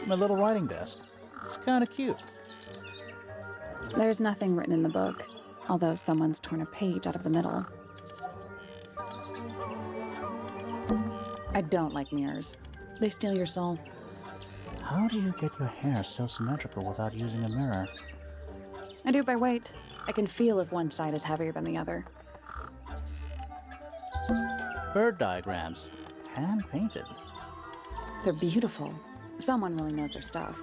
My little writing desk. It's kind of cute. There's nothing written in the book, although someone's torn a page out of the middle. I don't like mirrors. They steal your soul. How do you get your hair so symmetrical without using a mirror? I do it by weight. I can feel if one side is heavier than the other. Bird diagrams. Hand-painted. They're beautiful. Someone really knows their stuff.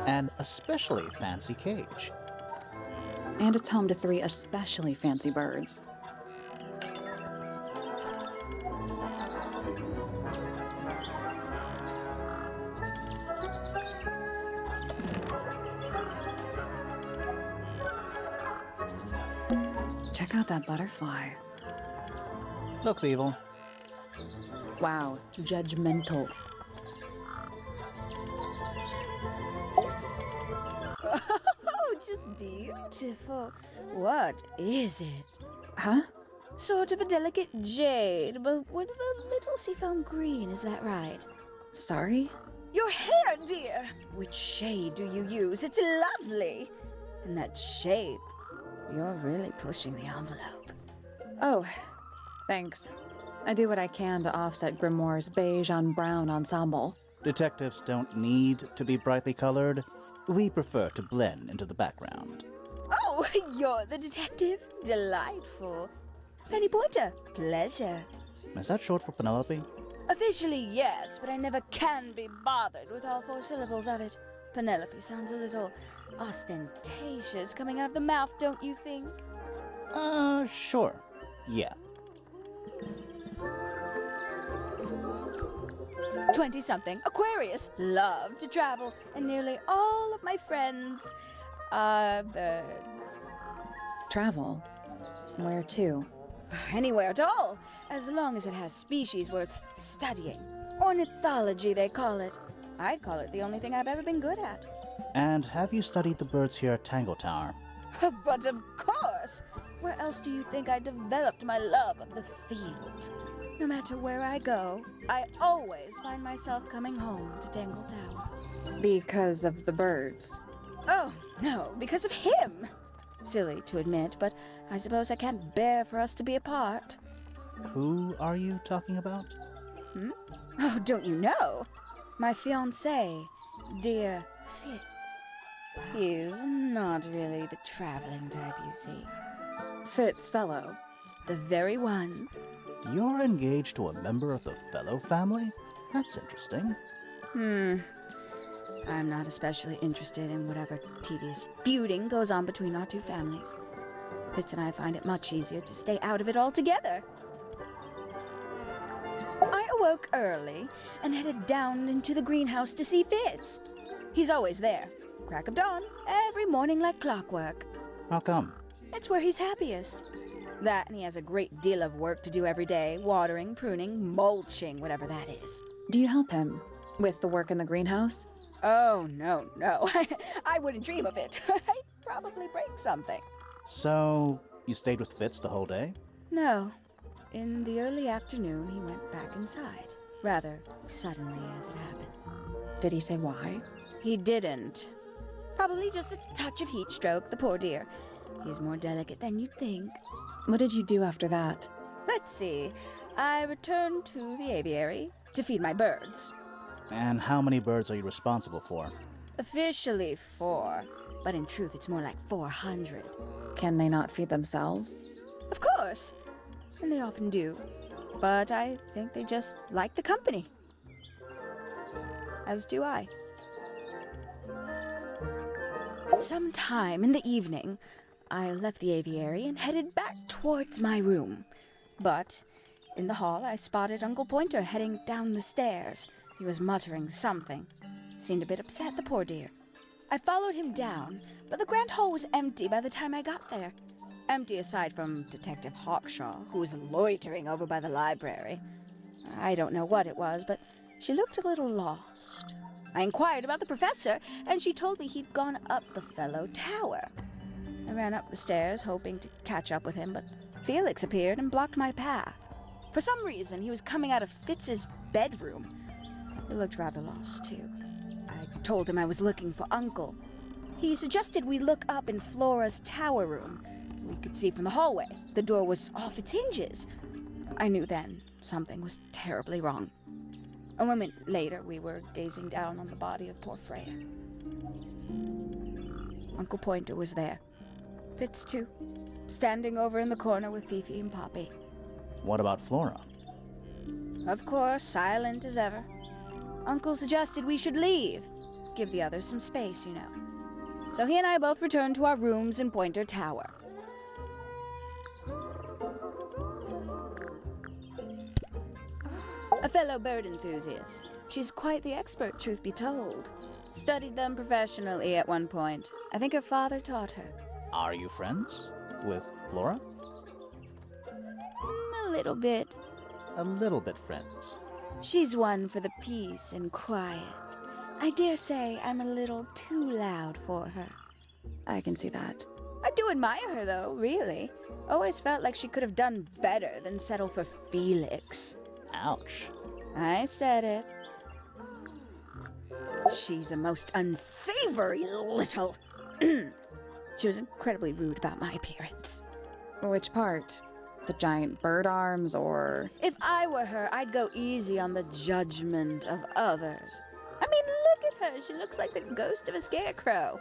An especially fancy cage. And it's home to 3 especially fancy birds. Check out that butterfly. Looks evil. Wow, judgmental. Oh, just beautiful. What is it? Huh? Sort of a delicate jade, but with a little seafoam green, is that right? Sorry? Your hair, dear! Which shade do you use? It's lovely! And that shape, you're really pushing the envelope. Oh, thanks. I do what I can to offset Grimoire's beige on brown ensemble. Detectives don't need to be brightly colored. We prefer to blend into the background. Oh, you're the detective? Delightful. Penny Pointer, pleasure. Is that short for Penelope? Officially, yes, but I never can be bothered with all 4 syllables of it. Penelope sounds a little ostentatious coming out of the mouth, don't you think? Sure. Yeah. 20-something, Aquarius, love to travel, and nearly all of my friends are birds. Travel? Where to? Anywhere at all, as long as it has species worth studying. Ornithology, they call it. I call it the only thing I've ever been good at. And have you studied the birds here at Tangle Tower? But of course! Where else do you think I developed my love of the field? No matter where I go, I always find myself coming home to Tangle Tower. Because of the birds. Oh, no, because of him! Silly to admit, but I suppose I can't bear for us to be apart. Who are you talking about? Oh, don't you know? My fiancé, dear Fitz. He's not really the traveling type, you see. Fitz Fellow. The very one. You're engaged to a member of the Fellow family? That's interesting. I'm not especially interested in whatever tedious feuding goes on between our 2 families. Fitz and I find it much easier to stay out of it altogether. I awoke early and headed down into the greenhouse to see Fitz. He's always there, crack of dawn, every morning like clockwork. How come? It's where he's happiest. That, and he has a great deal of work to do every day, watering, pruning, mulching, whatever that is. Do you help him with the work in the greenhouse? Oh, no. I wouldn't dream of it. I'd probably break something. So, you stayed with Fitz the whole day? No. In the early afternoon, he went back inside. Rather suddenly, as it happens. Did he say why? He didn't. Probably just a touch of heat stroke, the poor dear. He's more delicate than you'd think. What did you do after that? Let's see. I returned to the aviary to feed my birds. And how many birds are you responsible for? Officially 4, but in truth it's more like 400. Can they not feed themselves? Of course, and they often do. But I think they just like the company. As do I. Sometime in the evening, I left the aviary and headed back towards my room. But in the hall, I spotted Uncle Pointer heading down the stairs. He was muttering something. Seemed a bit upset, the poor dear. I followed him down, but the grand hall was empty by the time I got there. Empty aside from Detective Hawkshaw, who was loitering over by the library. I don't know what it was, but she looked a little lost. I inquired about the professor, and she told me he'd gone up the Fellow Tower. I ran up the stairs, hoping to catch up with him, but Felix appeared and blocked my path. For some reason, he was coming out of Fitz's bedroom, He looked rather lost, too. I told him I was looking for Uncle. He suggested we look up in Flora's tower room. We could see from the hallway. The door was off its hinges. I knew then something was terribly wrong. A moment later, we were gazing down on the body of poor Freya. Uncle Pointer was there. Fitz, too, standing over in the corner with Fifi and Poppy. What about Flora? Of course, silent as ever. Uncle suggested we should leave. Give the others some space, you know. So he and I both returned to our rooms in Pointer Tower. A fellow bird enthusiast. She's quite the expert, truth be told. Studied them professionally at one point. I think her father taught her. Are you friends with Flora? A little bit. A little bit friends. She's one for the peace and quiet. I dare say I'm a little too loud for her. I can see that. I do admire her, though, really. Always felt like she could have done better than settle for Felix. Ouch. I said it. She's a most unsavory little... She was incredibly rude about my appearance. Which part? The giant bird arms, or... If I were her, I'd go easy on the judgment of others. I mean, look at her. She looks like the ghost of a scarecrow.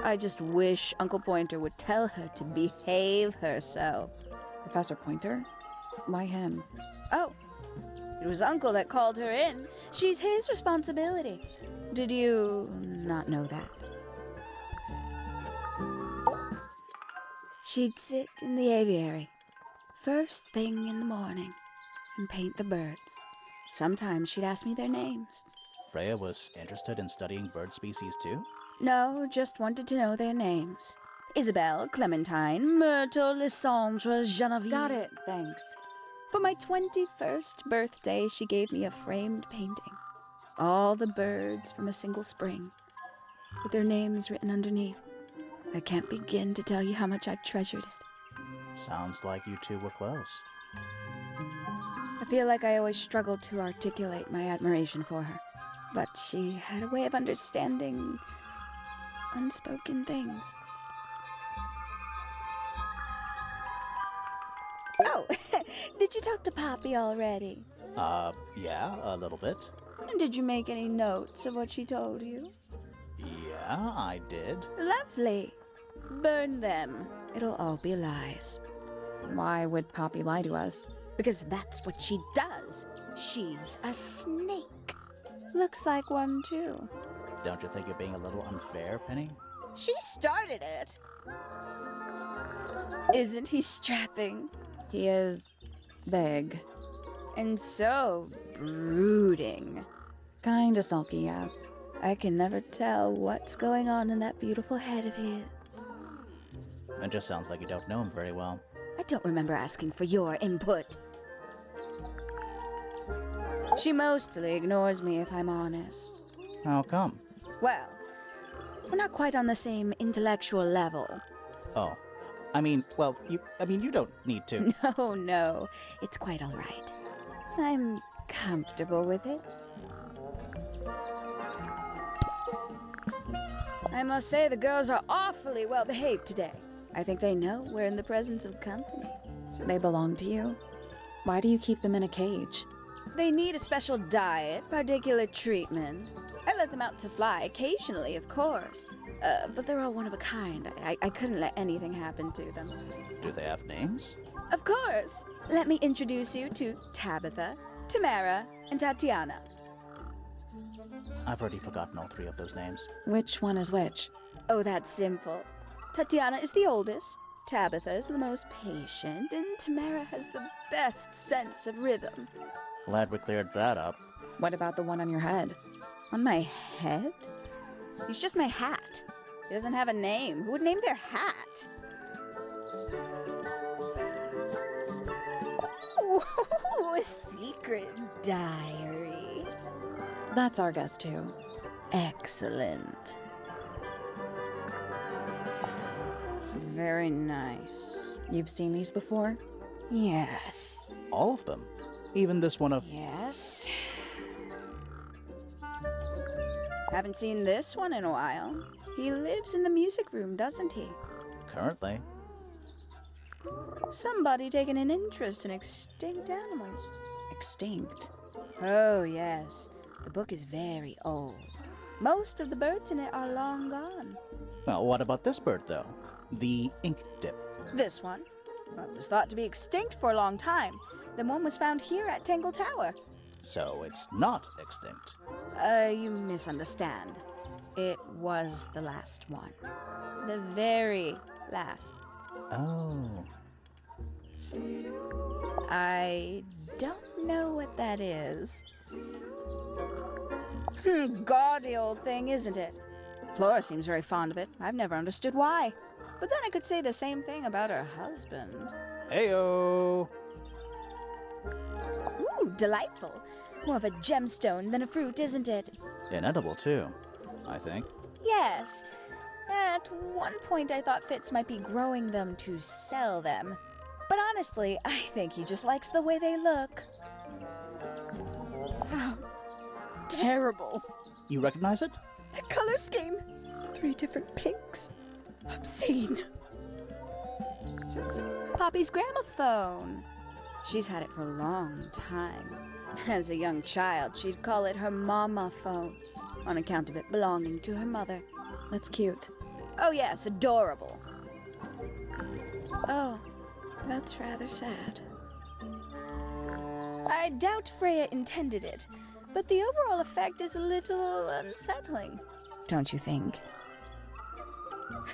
I just wish Uncle Pointer would tell her to behave herself. Professor Pointer? Why him? Oh, it was Uncle that called her in. She's his responsibility. Did you not know that? She'd sit in the aviary, first thing in the morning, and paint the birds. Sometimes she'd ask me their names. Freya was interested in studying bird species too? No, just wanted to know their names. Isabelle, Clementine, Myrtle, Lysandre, Genevieve. Got it, thanks. For my 21st birthday, she gave me a framed painting. All the birds from a single spring, with their names written underneath. I can't begin to tell you how much I've treasured it. Sounds like you two were close. I feel like I always struggled to articulate my admiration for her, but she had a way of understanding unspoken things. Oh, did you talk to Poppy already? Yeah, a little bit. And did you make any notes of what she told you? Yeah, I did. Lovely. Burn them. It'll all be lies. Why would Poppy lie to us? Because that's what she does. She's a snake. Looks like one, too. Don't you think you're being a little unfair, Penny? She started it. Isn't he strapping? He is big. And so brooding. Kinda sulky, yeah. I can never tell what's going on in that beautiful head of his. It just sounds like you don't know him very well. I don't remember asking for your input. She mostly ignores me, if I'm honest. How come? Well, we're not quite on the same intellectual level. Oh, you don't need to. No, it's quite all right. I'm comfortable with it. I must say the girls are awfully well behaved today. I think they know we're in the presence of company. They belong to you? Why do you keep them in a cage? They need a special diet, particular treatment. I let them out to fly occasionally, of course. But they're all one of a kind. I couldn't let anything happen to them. Do they have names? Of course. Let me introduce you to Tabitha, Tamara, and Tatiana. I've already forgotten all three of those names. Which one is which? Oh, that's simple. Tatiana is the oldest, Tabitha is the most patient, and Tamara has the best sense of rhythm. Glad we cleared that up. What about the one on your head? On my head? It's just my hat. It doesn't have a name. Who would name their hat? Ooh, a secret diary. That's our guess, too. Excellent. Very nice. You've seen these before? Yes. All of them? Even this one of... Yes. Haven't seen this one in a while. He lives in the music room, doesn't he? Currently. Somebody taking an interest in extinct animals. Extinct. Oh, yes. The book is very old. Most of the birds in it are long gone. Well, what about this bird, though? The ink dip. This one? Well, it was thought to be extinct for a long time. Then one was found here at Tangle Tower. So it's not extinct. You misunderstand. It was the last one. The very last. Oh. I don't know what that is. Gaudy old thing, isn't it? Flora seems very fond of it. I've never understood why. But then I could say the same thing about her husband. Heyo! Ooh, delightful. More of a gemstone than a fruit, isn't it? Inedible, too, I think. Yes. At one point I thought Fitz might be growing them to sell them. But honestly, I think he just likes the way they look. How terrible. You recognize it? The color scheme. 3 different pinks. Obscene. Poppy's gramophone. She's had it for a long time. As a young child, she'd call it her mama phone, on account of it belonging to her mother. That's cute. Oh yes, adorable. Oh, that's rather sad. I doubt Freya intended it, but the overall effect is a little unsettling. Don't you think?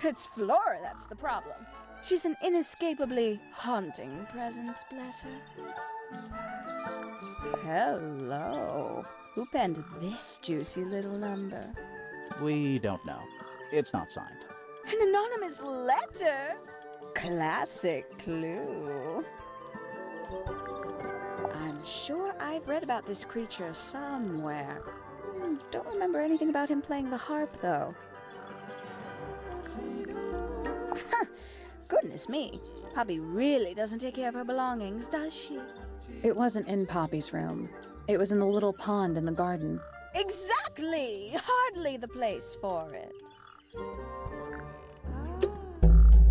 It's Flora that's the problem. She's an inescapably haunting presence, bless her. Hello. Who penned this juicy little number? We don't know. It's not signed. An anonymous letter? Classic clue. I'm sure I've read about this creature somewhere. Don't remember anything about him playing the harp, though. Goodness me. Poppy really doesn't take care of her belongings, does she? It wasn't in Poppy's room. It was in the little pond in the garden. Exactly! Hardly the place for it.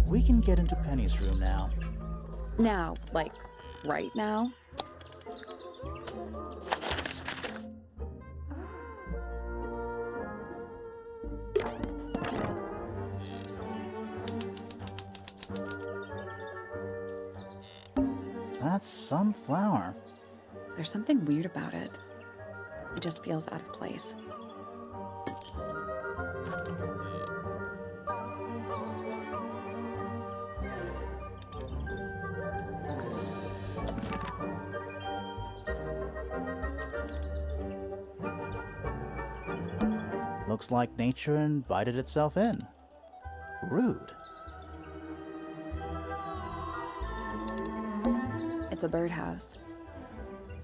We can get into Penny's room now. Now, like, right now? That's some flower. There's something weird about it. It just feels out of place. Looks like nature invited itself in. Rude. It's a birdhouse.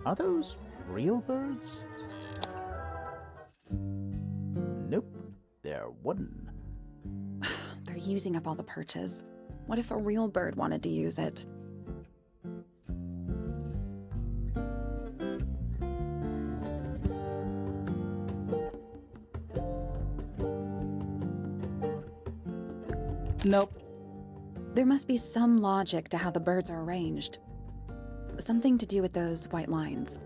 Are those real birds? Nope, they're wooden. They're using up all the perches. What if a real bird wanted to use it? Nope. There must be some logic to how the birds are arranged. Something to do with those white lines.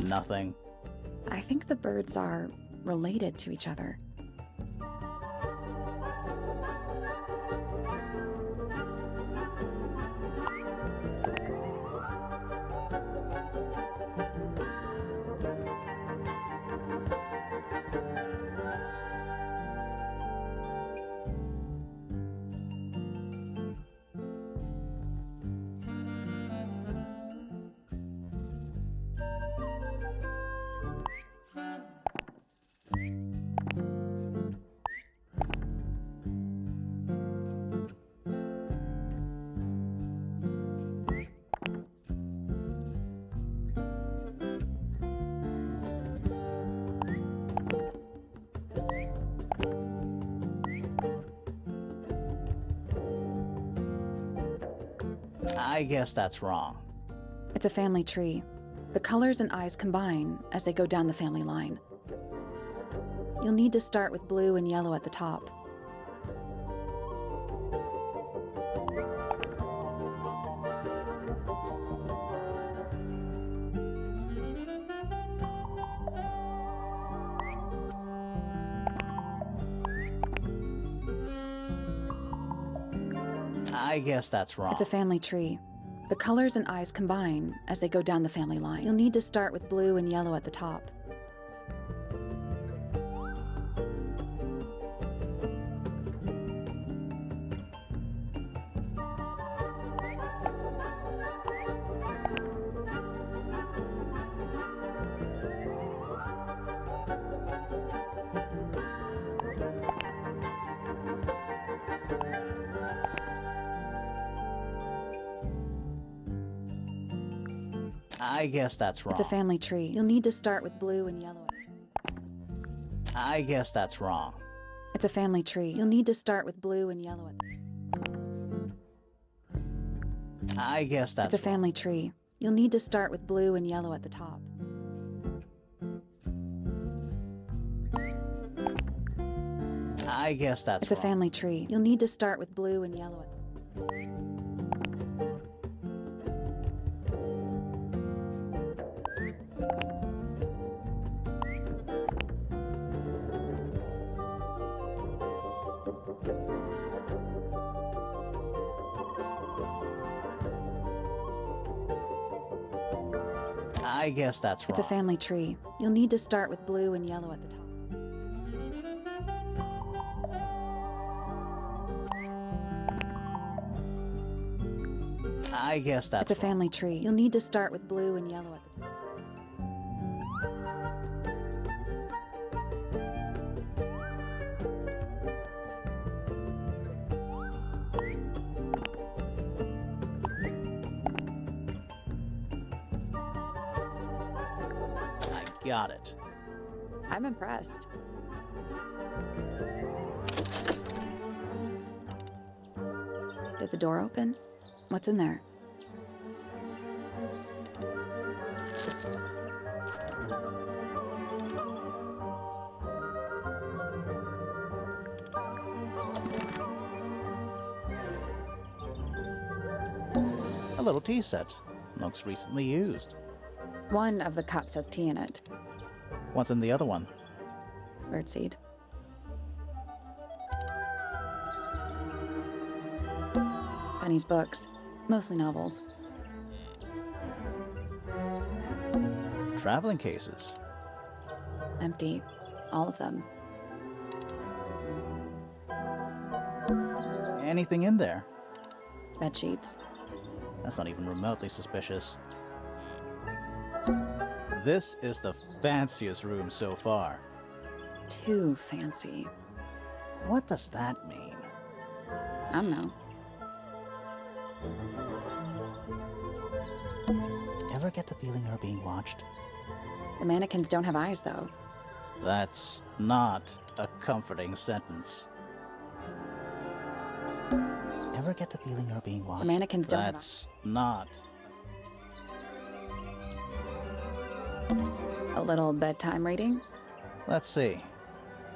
Nothing. I think the birds are related to each other. I guess that's wrong. It's a family tree. The colors and eyes combine as they go down the family line. You'll need to start with blue and yellow at the top. I guess that's wrong. It's a family tree. The colors and eyes combine as they go down the family line. You'll need to start with blue and yellow at the top. I guess that's wrong. It's a family tree. You'll need to start with blue and yellow. I guess that's wrong. It's a family tree. You'll need to start with blue and yellow. I guess that's It's a family tree. You'll need to start with blue and yellow at the top. I guess that's It's a wrong. family tree. You'll need to start with blue and yellow. I guess that's wrong. It's a family tree. You'll need to start with blue and yellow at the top. I guess that's It's a family tree. You'll need to start with blue and yellow at the top. I got it. I'm impressed. Did the door open? What's in there? A little tea set. Looks recently used. One of the cups has tea in it. What's in the other one? Birdseed. Penny's books. Mostly novels. Traveling cases. Empty. All of them. Anything in there? Bed sheets. That's not even remotely suspicious. This is the fanciest room so far. Too fancy. What does that mean? I don't know. Ever get the feeling you're being watched? The mannequins don't have eyes, though. That's not a comforting sentence. Ever get the feeling you're being watched? The mannequins don't have That's not. A little bedtime reading? Let's see.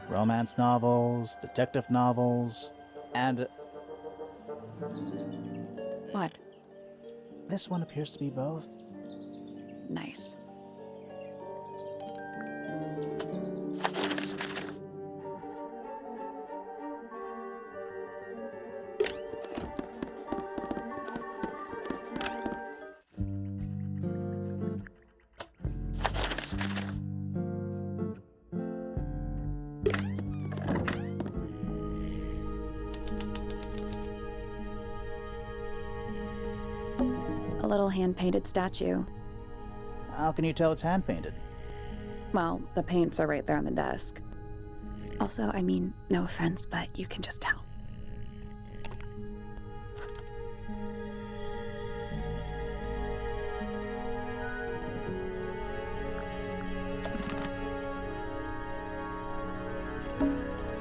Romance novels, detective novels, and What? this one appears to be both. Nice. A little hand-painted statue. How can you tell it's hand-painted? Well, the paints are right there on the desk. Also, I mean, no offense, but you can just tell.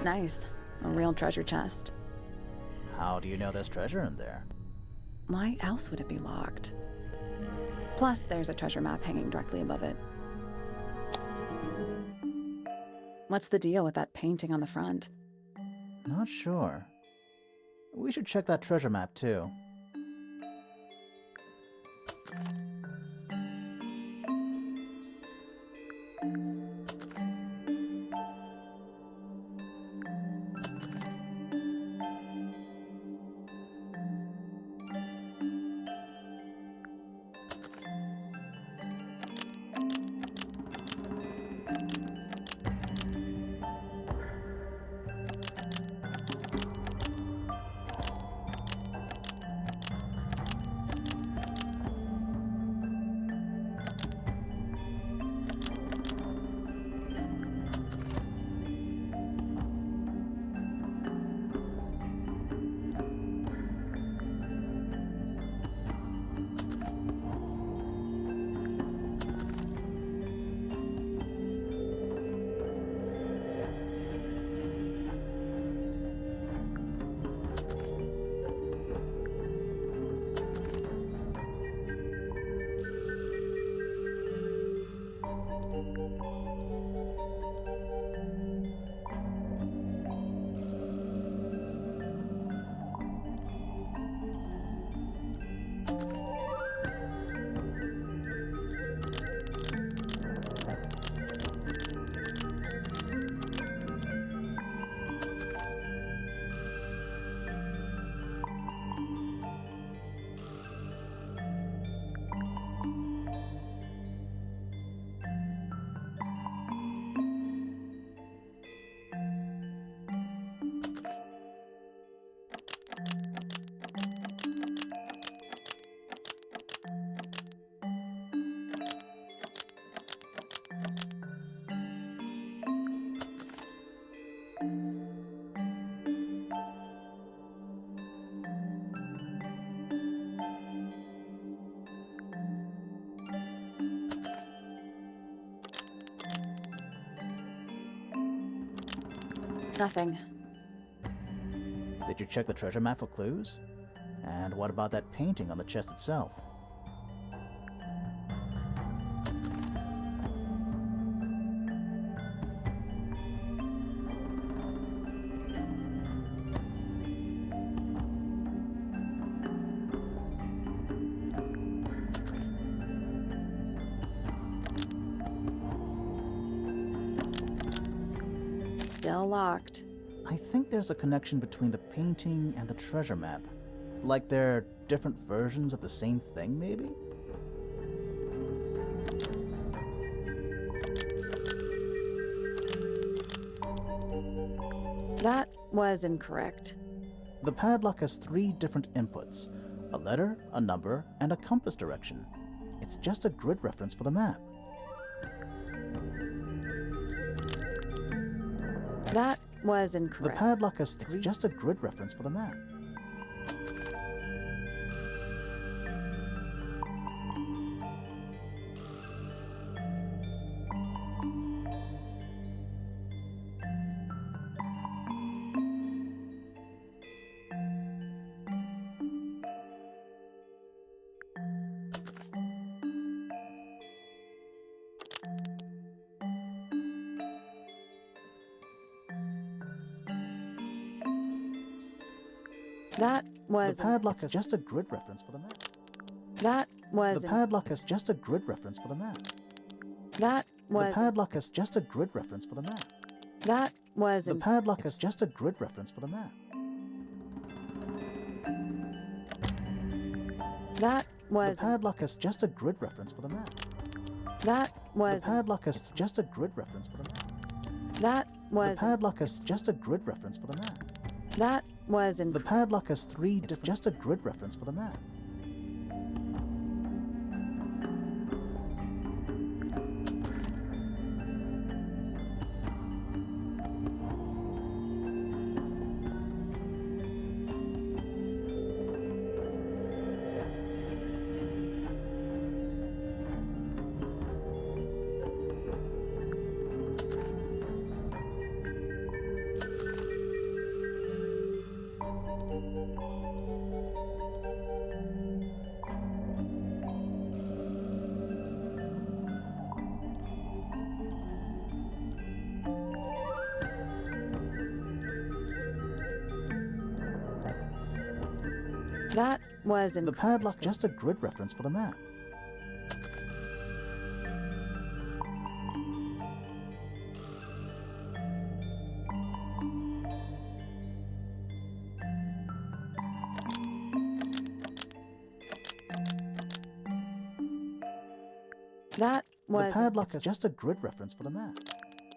Nice. A real treasure chest. How do you know there's treasure in there? Why else would it be locked? Plus, there's a treasure map hanging directly above it. What's the deal with that painting on the front? Not sure. We should check that treasure map, too. Nothing. Did you check the treasure map for clues? And what about that painting on the chest itself? Still locked. I think there's a connection between the painting and the treasure map. Like they're different versions of the same thing, maybe? That was incorrect. The padlock has 3 different inputs: a letter, a number, and a compass direction. It's just a grid reference for the map. That was The incorrect. padlock has 3. It's just a grid reference for the map. That was The padlock has just a grid reference for the map. That was The padlock has just a grid reference for the map. That was The padlock has just a grid reference for the map. That was The padlock has just a grid reference for the map. That was The padlock has just a grid reference for the map. That was The padlock has just a grid reference for the map. That was The padlock has just a grid reference for the map. That was The padlock has 3 different. Just a grid reference for the map. That was The incorrect. padlock just a grid reference for the map. That The was padlock is just a grid reference for the map.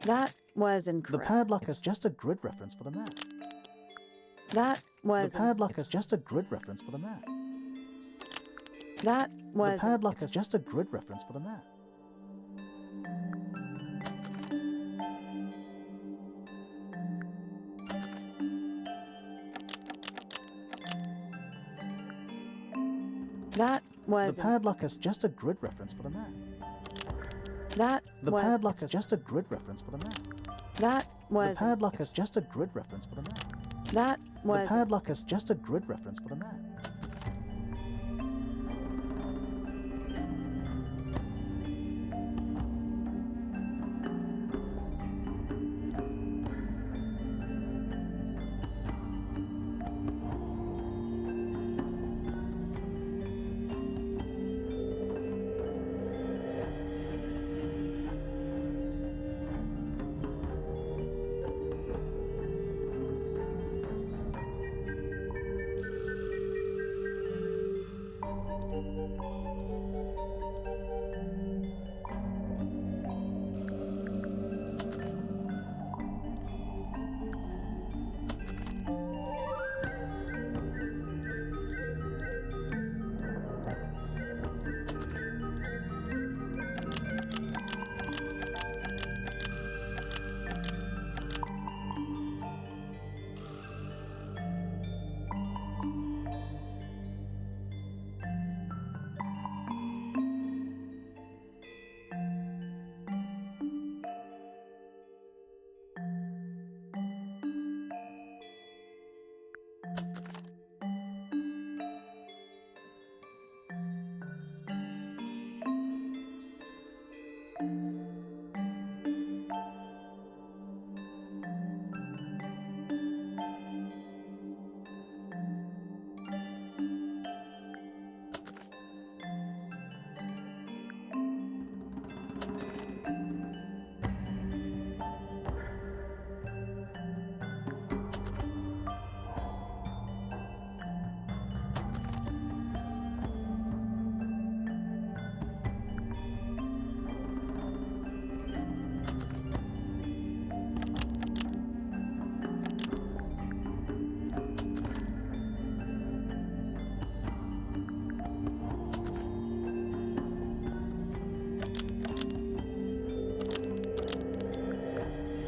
That was The incorrect. padlock is just a grid reference for the map. That The was padlock is just a grid reference for the map. That The was padlock is just a grid reference for the map. That was The padlock is just a grid reference for the map. That The was padlock is just a grid reference for the map. That The was padlock is just a grid reference for the map. That The was padlock is just a grid reference for the map.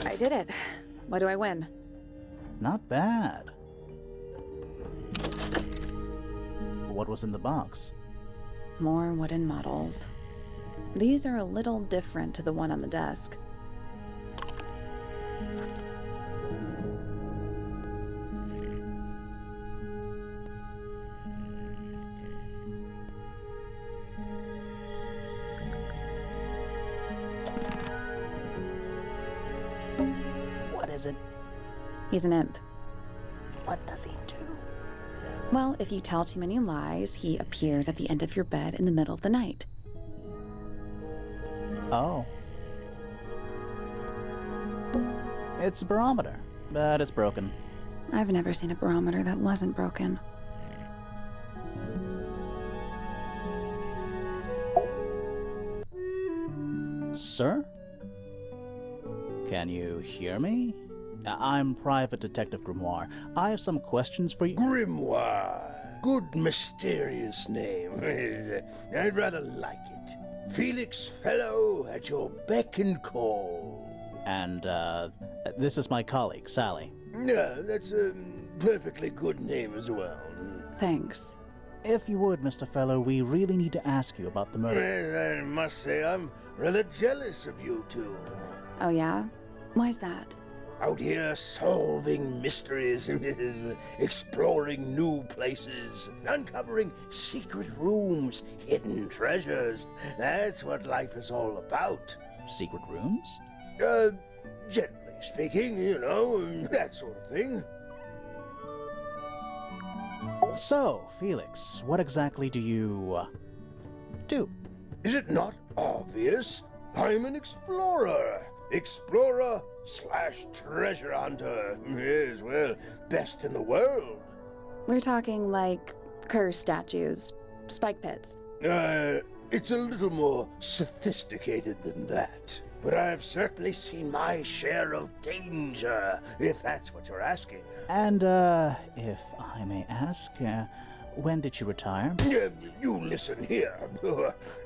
I did it. What do I win? Not bad. What was in the box? More wooden models. These are a little different to the one on the desk. What is it? He's an imp. What does he do? Well, if you tell too many lies, he appears at the end of your bed in the middle of the night. Oh. It's a barometer, but it's broken. I've never seen a barometer that wasn't broken. Sir? Can you hear me? I'm Private Detective Grimoire. I have some questions for you. Grimoire. Good mysterious name. I'd rather like it. Felix Fellow at your beck and call. And, this is my colleague, Sally. Yeah, that's a perfectly good name as well. Thanks. If you would, Mr. Fellow, we really need to ask you about the murder. Well, I must say I'm rather jealous of you two. Oh yeah? Why's that? Out here solving mysteries, exploring new places, uncovering secret rooms, hidden treasures. That's what life is all about. Secret rooms? Generally speaking, you know, that sort of thing. So, Felix, what exactly do you do? Is it not obvious? I'm an explorer. Explorer / treasure hunter. Yes, well, best in the world. We're talking like curse statues, spike pits. It's a little more sophisticated than that. But I've certainly seen my share of danger, if that's what you're asking. And, if I may ask, when did you retire? You listen here.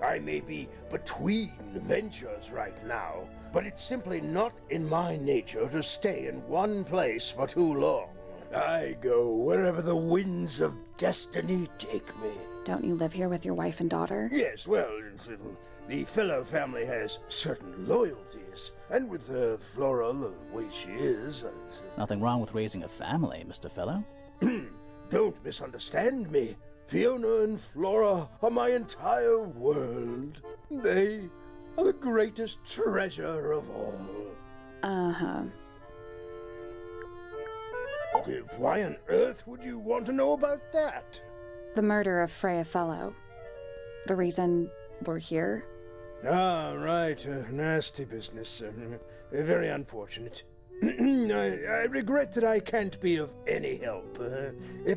I may be between ventures right now, but it's simply not in my nature to stay in one place for too long. I go wherever the winds of destiny take me. Don't you live here with your wife and daughter? Yes, well, the fellow family has certain loyalties, and with Flora the way she is... Nothing wrong with raising a family, Mr. Fellow. Don't misunderstand me. Fiona and Flora are my entire world. They are the greatest treasure of all. Uh-huh. Why on earth would you want to know about that? The murder of Freya Fellow. The reason we're here? Ah, right. Nasty business. Very unfortunate. I regret that I can't be of any help,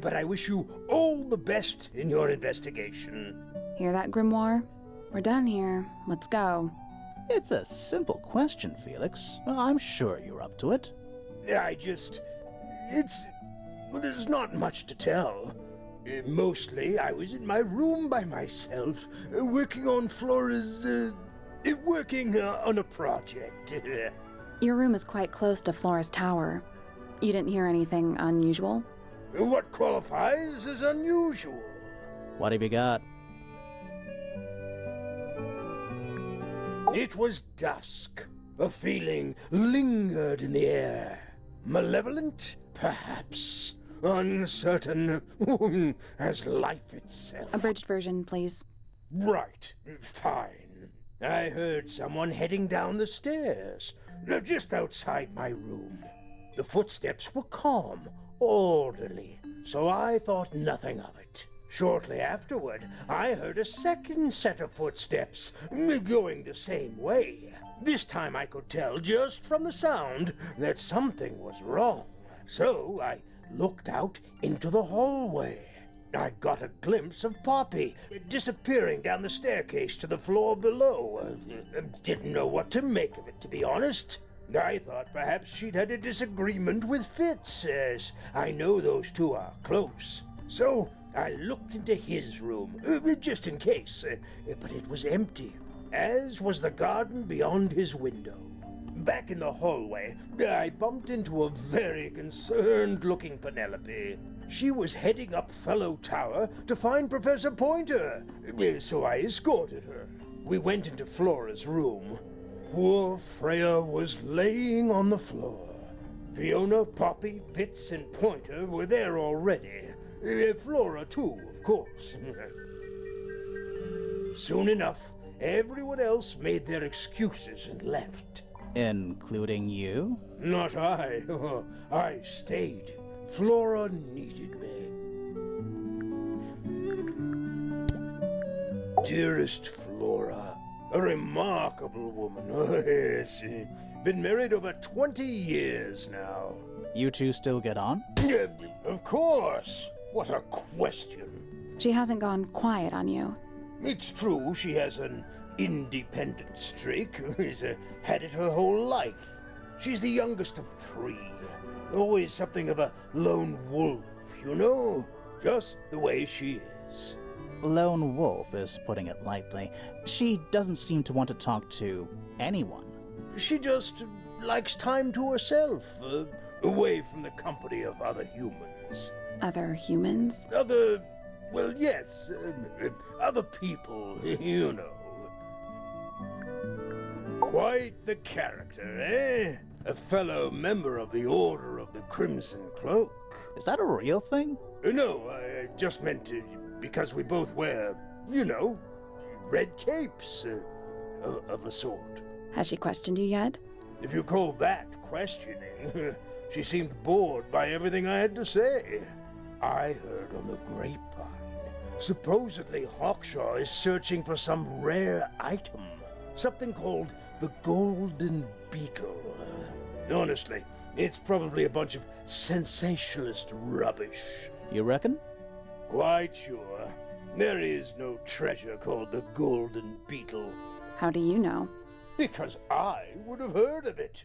but I wish you all the best in your investigation. Hear that, Grimoire? We're done here. Let's go. It's a simple question, Felix. I'm sure you're up to it. Well, there's not much to tell. Mostly, I was in my room by myself, working on Flora's, working on a project. Your room is quite close to Flora's tower. You didn't hear anything unusual? What qualifies as unusual? What have you got? It was dusk. A feeling lingered in the air. Malevolent, perhaps. Uncertain, as life itself. Abridged version, please. Right, fine. I heard someone heading down the stairs, just outside my room. The footsteps were calm, orderly, so I thought nothing of it. Shortly afterward, I heard a second set of footsteps, going the same way. This time I could tell just from the sound that something was wrong. So I looked out into the hallway. I got a glimpse of Poppy disappearing down the staircase to the floor below. Didn't know what to make of it, to be honest. I thought perhaps she'd had a disagreement with Fitz, as I know those two are close. So I looked into his room, just in case, but it was empty, as was the garden beyond his window. Back in the hallway, I bumped into a very concerned-looking Penelope. She was heading up Fellow Tower to find Professor Pointer, so I escorted her. We went into Flora's room. Poor Freya was laying on the floor. Fiona, Poppy, Fitz, and Pointer were there already. Flora, too, of course. Soon enough, everyone else made their excuses and left. Including you? Not I. I stayed. Flora needed me. Dearest Flora, a remarkable woman. Yes. Been married over 20 years now. You two still get on? Of course. What a question. She hasn't gone quiet on you. It's true she has an independent streak. She's had it her whole life. She's the youngest of 3. Always something of a lone wolf, you know? Just the way she is. Lone wolf is putting it lightly. She doesn't seem to want to talk to anyone. She just likes time to herself, away from the company of other humans. Other humans? Well, yes, other people, you know. Quite the character, eh? A fellow member of the Order of the Crimson Cloak. Is that a real thing? No, I just meant because we both wear, you know, red capes of a sort. Has she questioned you yet? If you call that questioning, she seemed bored by everything I had to say. I heard on the grapevine. Supposedly, Hawkshaw is searching for some rare item. Something called the Golden Beetle. Honestly, it's probably a bunch of sensationalist rubbish. You reckon? Quite sure. There is no treasure called the Golden Beetle. How do you know? Because I would have heard of it.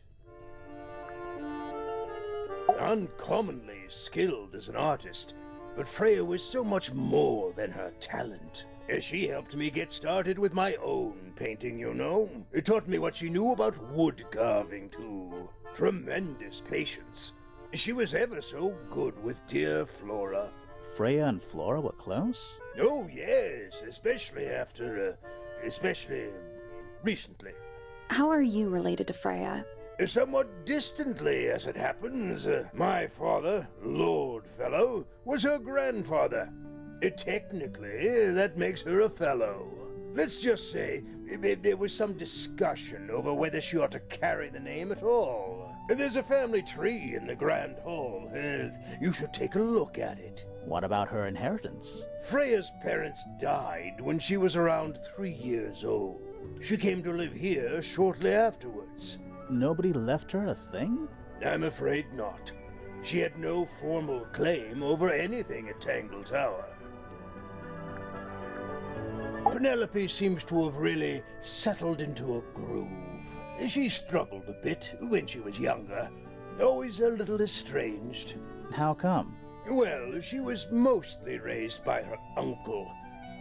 Uncommonly skilled as an artist, but Freya was so much more than her talent. She helped me get started with my own painting, you know. It taught me what she knew about wood carving, too. Tremendous patience. She was ever so good with dear Flora. Freya and Flora were close? Oh, yes, especially recently. How are you related to Freya? Somewhat distantly, as it happens. My father, Lord Fellow, was her grandfather. Technically, that makes her a fellow. Let's just say there was some discussion over whether she ought to carry the name at all. There's a family tree in the Grand Hall. You should take a look at it. What about her inheritance? Freya's parents died when she was around 3 years old. She came to live here shortly afterwards. Nobody left her a thing? I'm afraid not. She had no formal claim over anything at Tangle Tower. Penelope seems to have really settled into a groove. She struggled a bit when she was younger, always a little estranged. How come? Well, she was mostly raised by her uncle,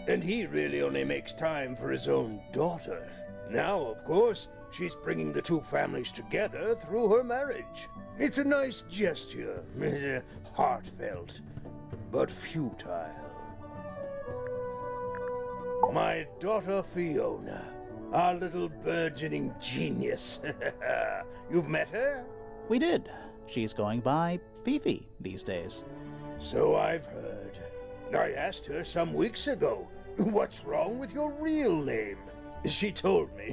and he really only makes time for his own daughter. Now, of course, she's bringing the two families together through her marriage. It's a nice gesture, heartfelt, but futile. My daughter Fiona, our little burgeoning genius. You've met her? We did. She's going by Fifi these days. So I've heard. I asked her some weeks ago, what's wrong with your real name? She told me,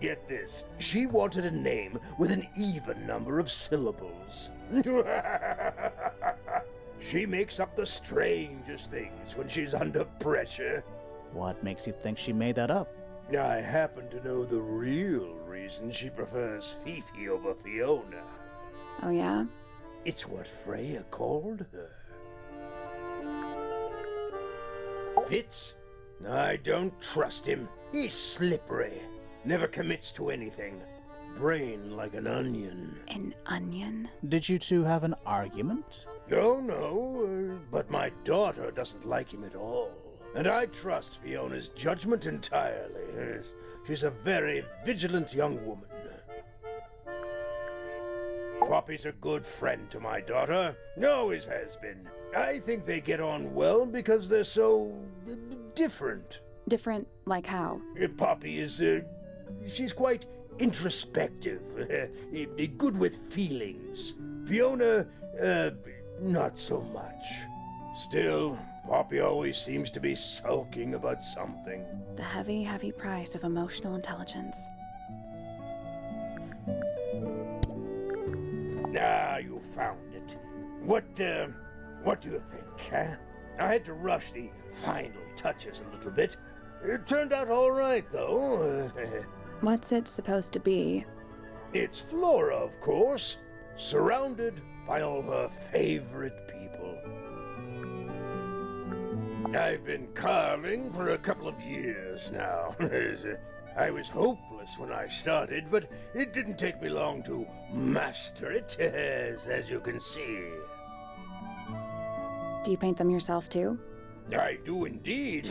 get this, she wanted a name with an even number of syllables. She makes up the strangest things when she's under pressure. What makes you think she made that up? I happen to know the real reason she prefers Fifi over Fiona. Oh, yeah? It's what Freya called her. Fitz? I don't trust him. He's slippery. Never commits to anything. Brain like an onion. An onion? Did you two have an argument? No, but my daughter doesn't like him at all. And I trust Fiona's judgment entirely. She's a very vigilant young woman. Poppy's a good friend to my daughter. Always has been. I think they get on well because they're so different. Different like how? Poppy is, she's quite introspective, good with feelings. Fiona, not so much. Still, Poppy always seems to be sulking about something. The heavy, heavy price of emotional intelligence. Ah, you found it. What do you think, huh? I had to rush the final touches a little bit. It turned out all right, though. What's it supposed to be? It's Flora, of course, surrounded by all her favorite people. I've been carving for a couple of years now. I was hopeless when I started, but it didn't take me long to master it, as you can see. Do you paint them yourself too? I do indeed.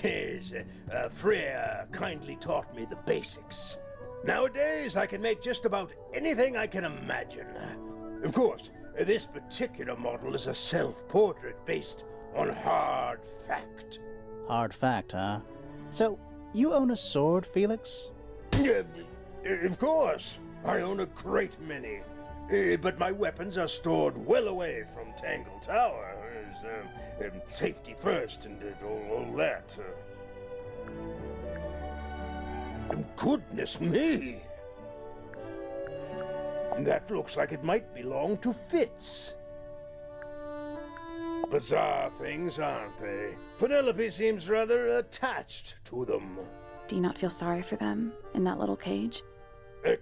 Freya kindly taught me the basics. Nowadays, I can make just about anything I can imagine. Of course, this particular model is a self-portrait based on hard fact. Hard fact, huh? So, you own a sword, Felix? Of course. I own a great many. But my weapons are stored well away from Tangle Tower. Safety first and all that. Goodness me! That looks like it might belong to Fitz. Bizarre things, aren't they? Penelope seems rather attached to them. Do you not feel sorry for them in that little cage?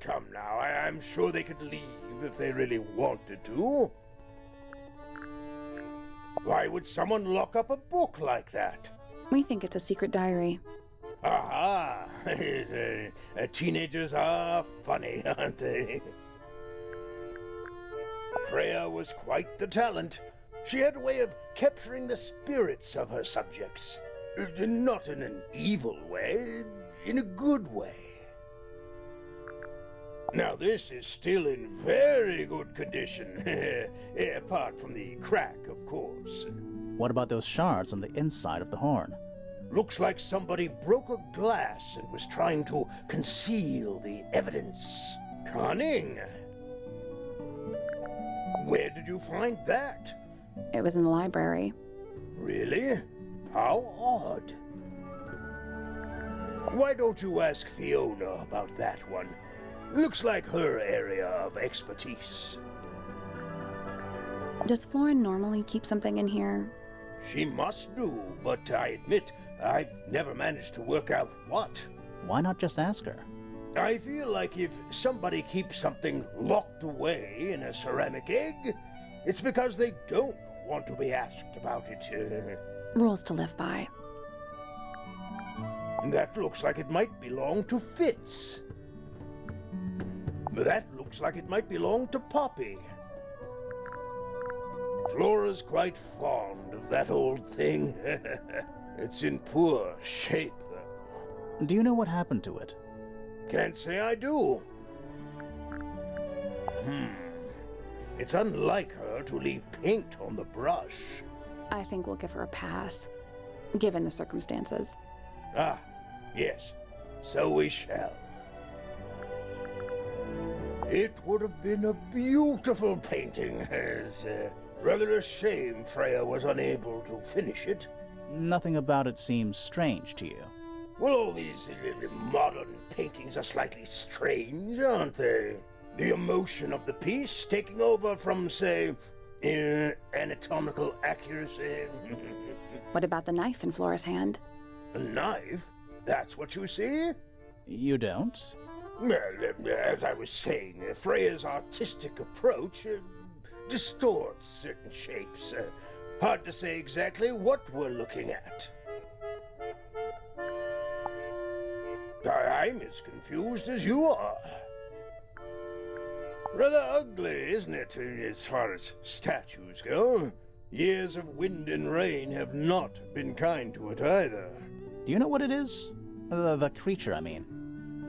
Come now, I'm sure they could leave if they really wanted to. Why would someone lock up a book like that? We think it's a secret diary. Aha! Teenagers are funny, aren't they? Freya was quite the talent. She had a way of capturing the spirits of her subjects. Not in an evil way, in a good way. Now this is still in very good condition, apart from the crack, of course. What about those shards on the inside of the horn? Looks like somebody broke a glass and was trying to conceal the evidence. Cunning. Where did you find that? It was in the library. Really? How odd. Why don't you ask Fiona about that one? Looks like her area of expertise. Does Florin normally keep something in here? She must do, but I admit I've never managed to work out what. Why not just ask her? I feel like if somebody keeps something locked away in a ceramic egg, it's because they don't want to be asked about it. Rules to live by. That looks like it might belong to Fitz. That looks like it might belong to Poppy. Flora's quite fond of that old thing. It's in poor shape, though. Do you know what happened to it? Can't say I do. It's unlike her to leave paint on the brush. I think we'll give her a pass, given the circumstances. Ah, yes. So we shall. It would have been a beautiful painting. It's rather a shame Freya was unable to finish it. Nothing about it seems strange to you. Well, all these modern paintings are slightly strange, aren't they? The emotion of the piece taking over from, say, anatomical accuracy. What about the knife in Flora's hand? A knife? That's what you see? You don't? Well, as I was saying, Freya's artistic approach distorts certain shapes. Hard to say exactly what we're looking at. I'm as confused as you are. Rather ugly, isn't it, as far as statues go? Years of wind and rain have not been kind to it either. Do you know what it is? The creature, I mean.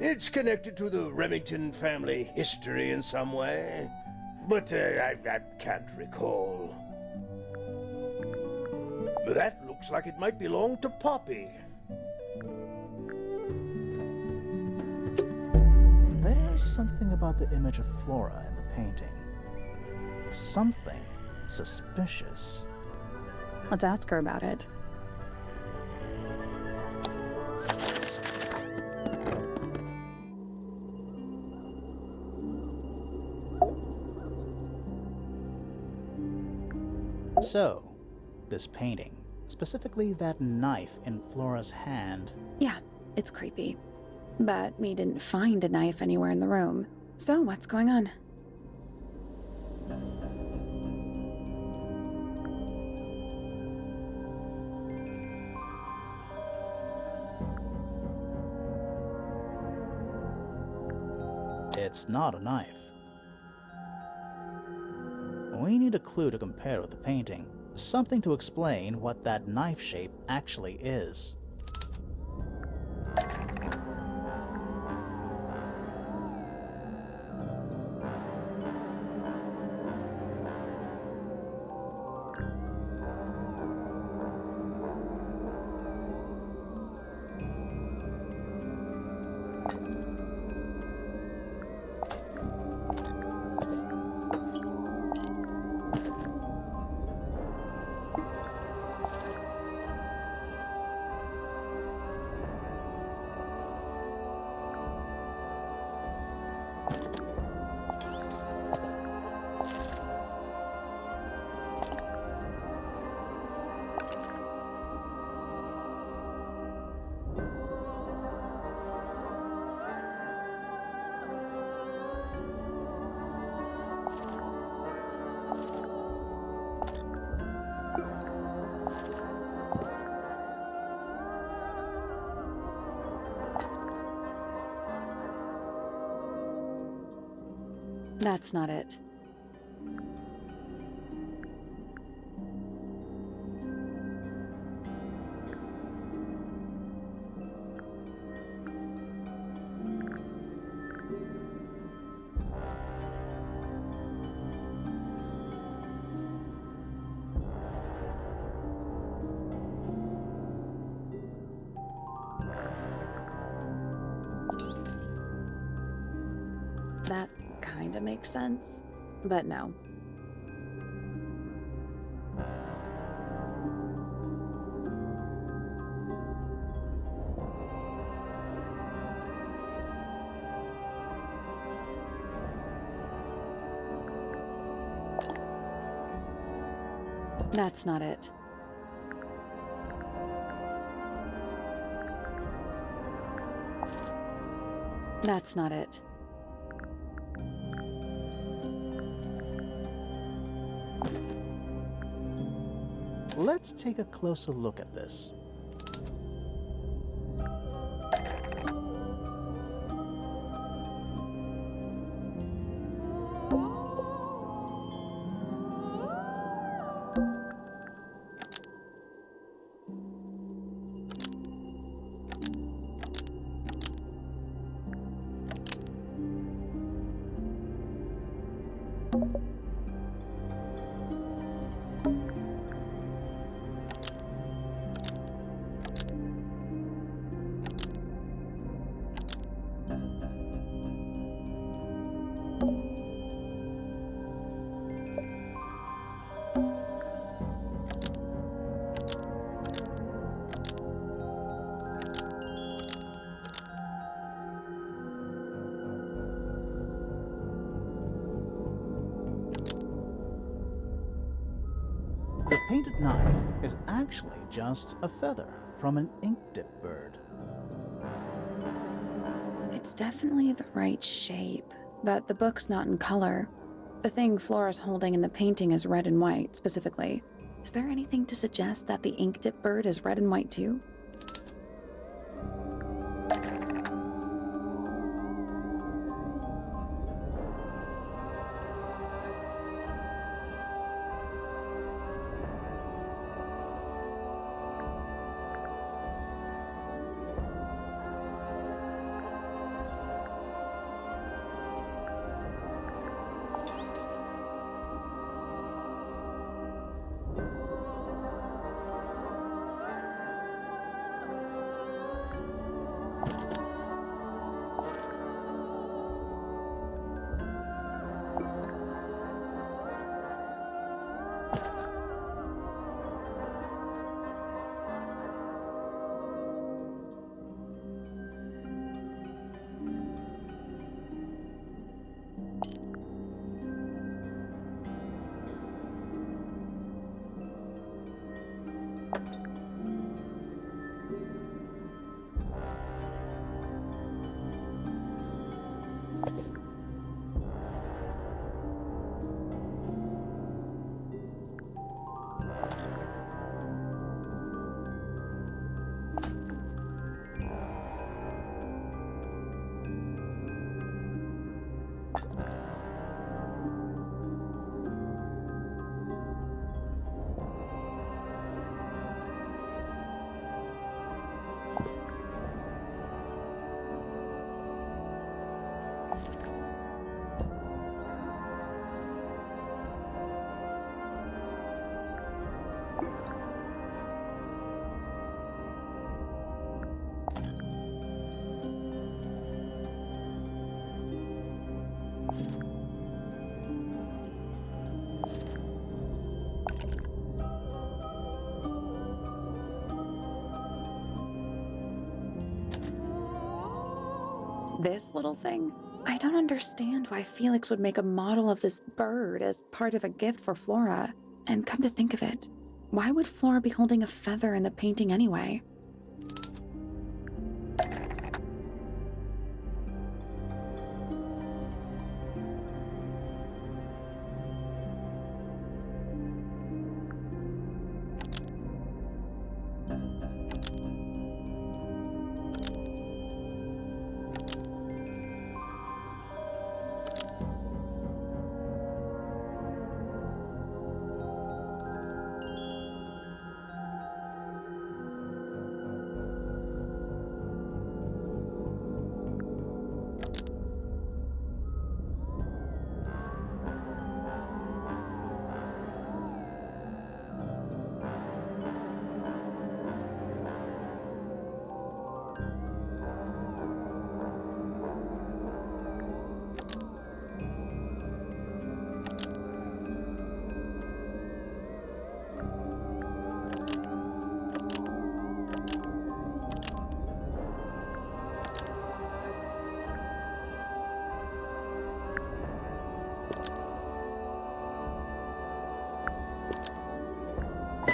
It's connected to the Remington family history in some way, but I can't recall. That looks like it might belong to Poppy. There's something about the image of Flora in the painting. Something suspicious. Let's ask her about it. So, this painting, specifically that knife in Flora's hand. Yeah, it's creepy. But we didn't find a knife anywhere in the room. So what's going on? It's not a knife. We need a clue to compare with the painting. Something to explain what that knife shape actually is. That's not it. That kinda makes sense, but no. That's not it. That's not it. Let's take a closer look at this. The painted knife is actually just a feather from an ink-dip bird. It's definitely the right shape, but the book's not in color. The thing Flora's holding in the painting is red and white, specifically. Is there anything to suggest that the ink dip bird is red and white too? This little thing? I don't understand why Felix would make a model of this bird as part of a gift for Flora. And come to think of it, why would Flora be holding a feather in the painting anyway?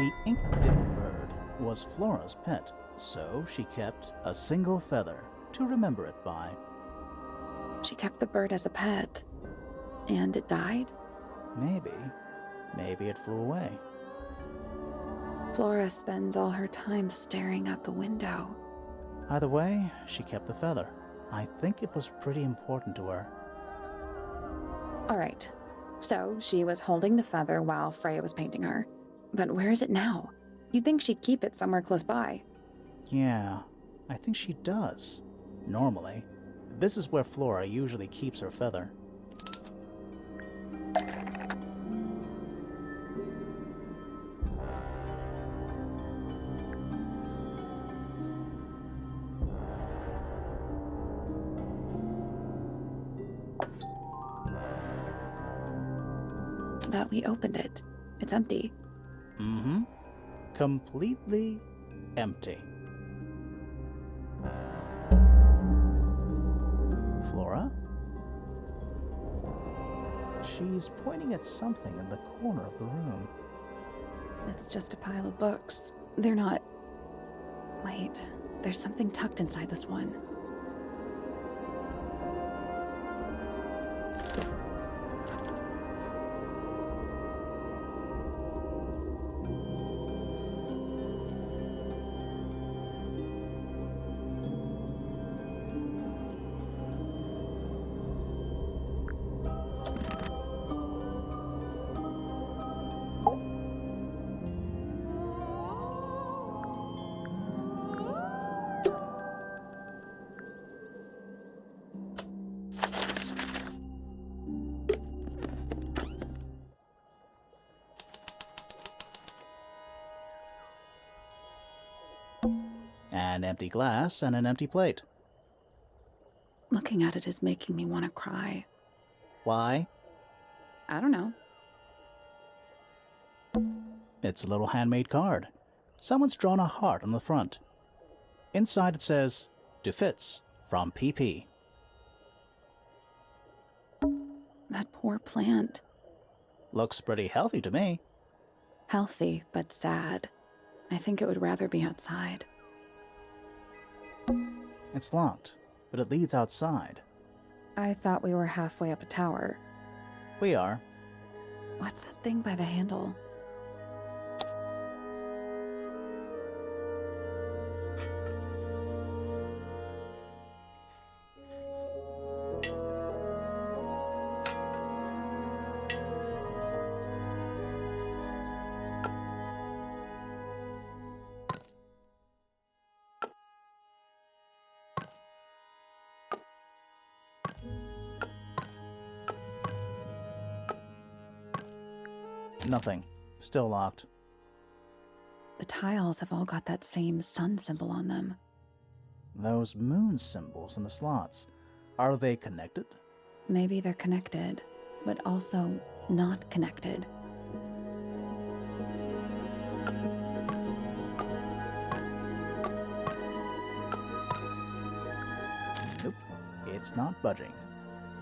The ink-dip bird was Flora's pet, so she kept a single feather to remember it by. She kept the bird as a pet. And it died? Maybe it flew away. Flora spends all her time staring out the window. Either way, she kept the feather. I think it was pretty important to her. All right. So she was holding the feather while Freya was painting her. But where is it now? You'd think she'd keep it somewhere close by. Yeah, I think she does. Normally. This is where Flora usually keeps her feather. But we opened it. It's empty. Mm-hmm. Completely empty. Flora? She's pointing at something in the corner of the room. It's just a pile of books. They're not... Wait, there's something tucked inside this one. An empty glass and an empty plate. Looking at it is making me want to cry. Why? I don't know. It's a little handmade card. Someone's drawn a heart on the front. Inside it says, "To Fitz, from PP." That poor plant. Looks pretty healthy to me. Healthy, but sad. I think it would rather be outside. It's locked, but it leads outside. I thought we were halfway up a tower. We are. What's that thing by the handle? Nothing. Still locked. The tiles have all got that same sun symbol on them. Those moon symbols in the slots. Are they connected? Maybe they're connected, but also not connected. Nope. It's not budging.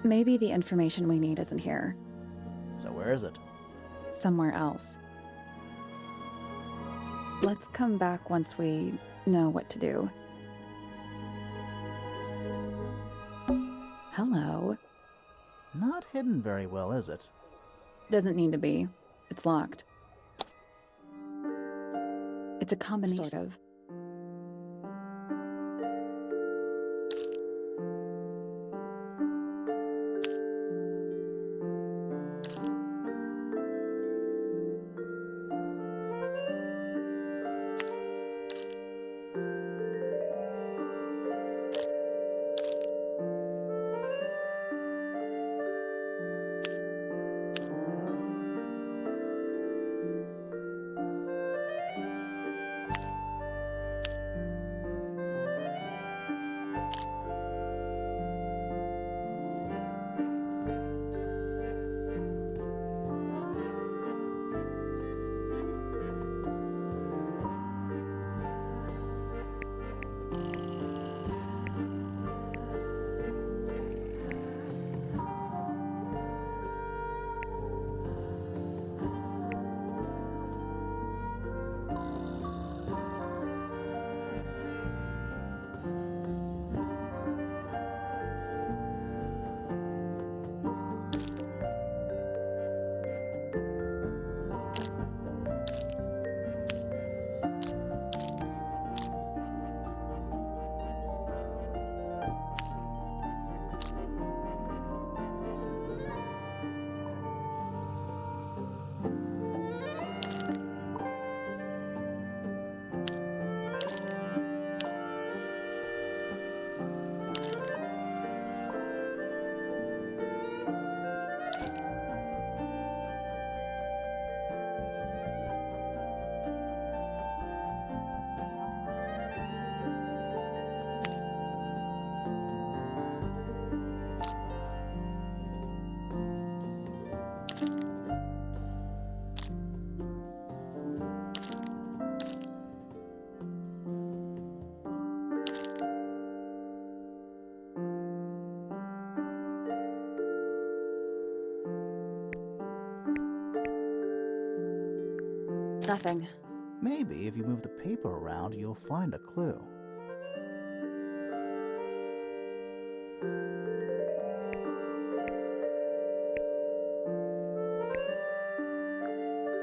Maybe the information we need isn't here. So where is it? Somewhere else. Let's come back once we know what to do. Hello. Not hidden very well, is it? Doesn't need to be. It's locked. It's a combination. Sort of. Nothing. Maybe if you move the paper around, you'll find a clue.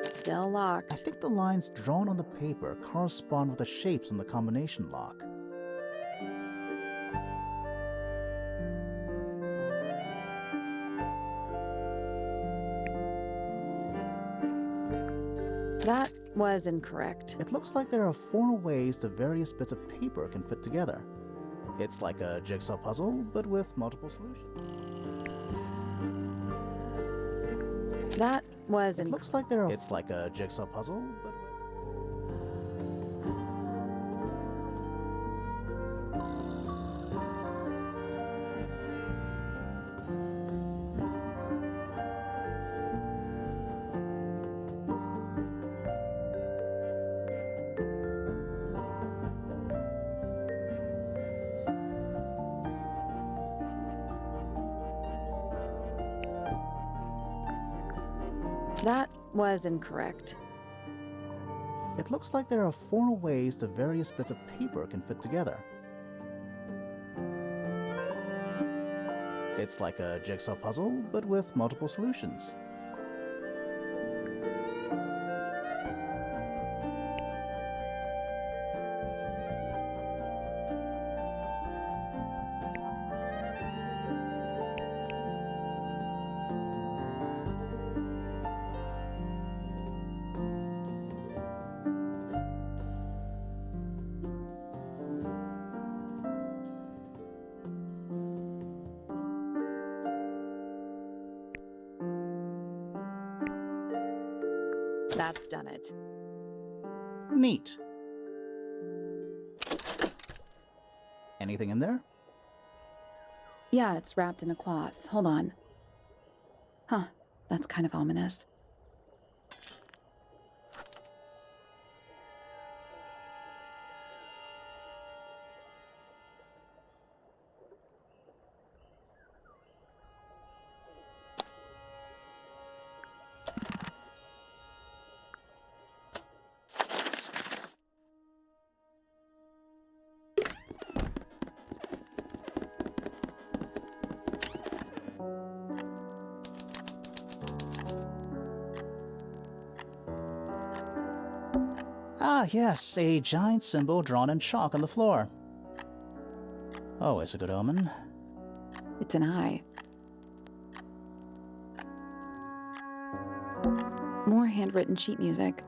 Still I locked. think the lines drawn on the paper correspond with the shapes on the combination lock. That was incorrect. It looks like there are 4 ways the various bits of paper can fit together. It's like a jigsaw puzzle, but with multiple solutions. That was It incorrect. looks like there are... It's like a jigsaw puzzle, but with... That was incorrect. It looks like there are 4 ways the various bits of paper can fit together. It's like a jigsaw puzzle, but with multiple solutions. That's done it. Neat. Anything in there? Yeah, it's wrapped in a cloth. Hold on. Huh, that's kind of ominous. Ah, yes, a giant symbol drawn in chalk on the floor. Always a good omen. It's an eye. More handwritten sheet music.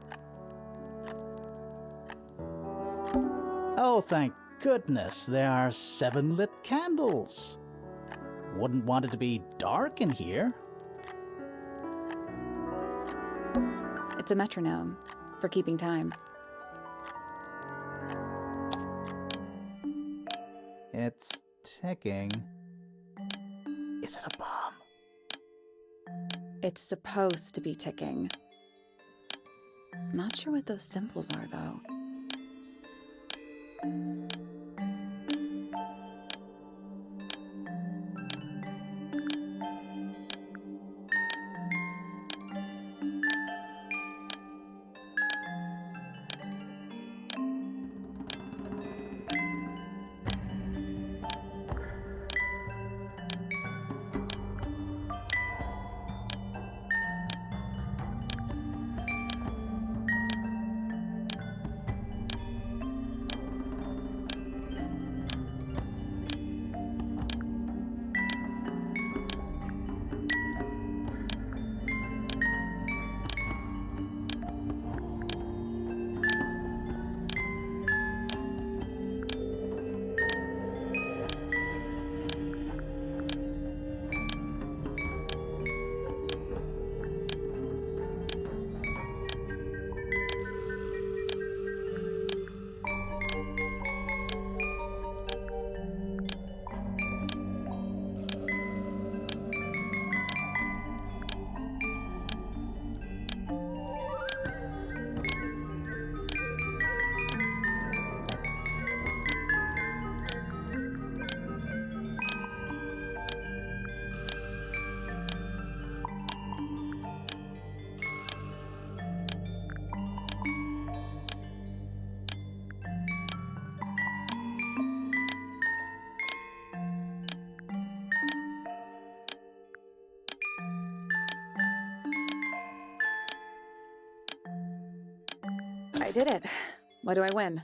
Oh, thank goodness, there are 7 lit candles. Wouldn't want it to be dark in here. It's a metronome for keeping time. It's ticking. Is it a bomb? It's supposed to be ticking. Not sure what those symbols are, though. I did it. What do I win?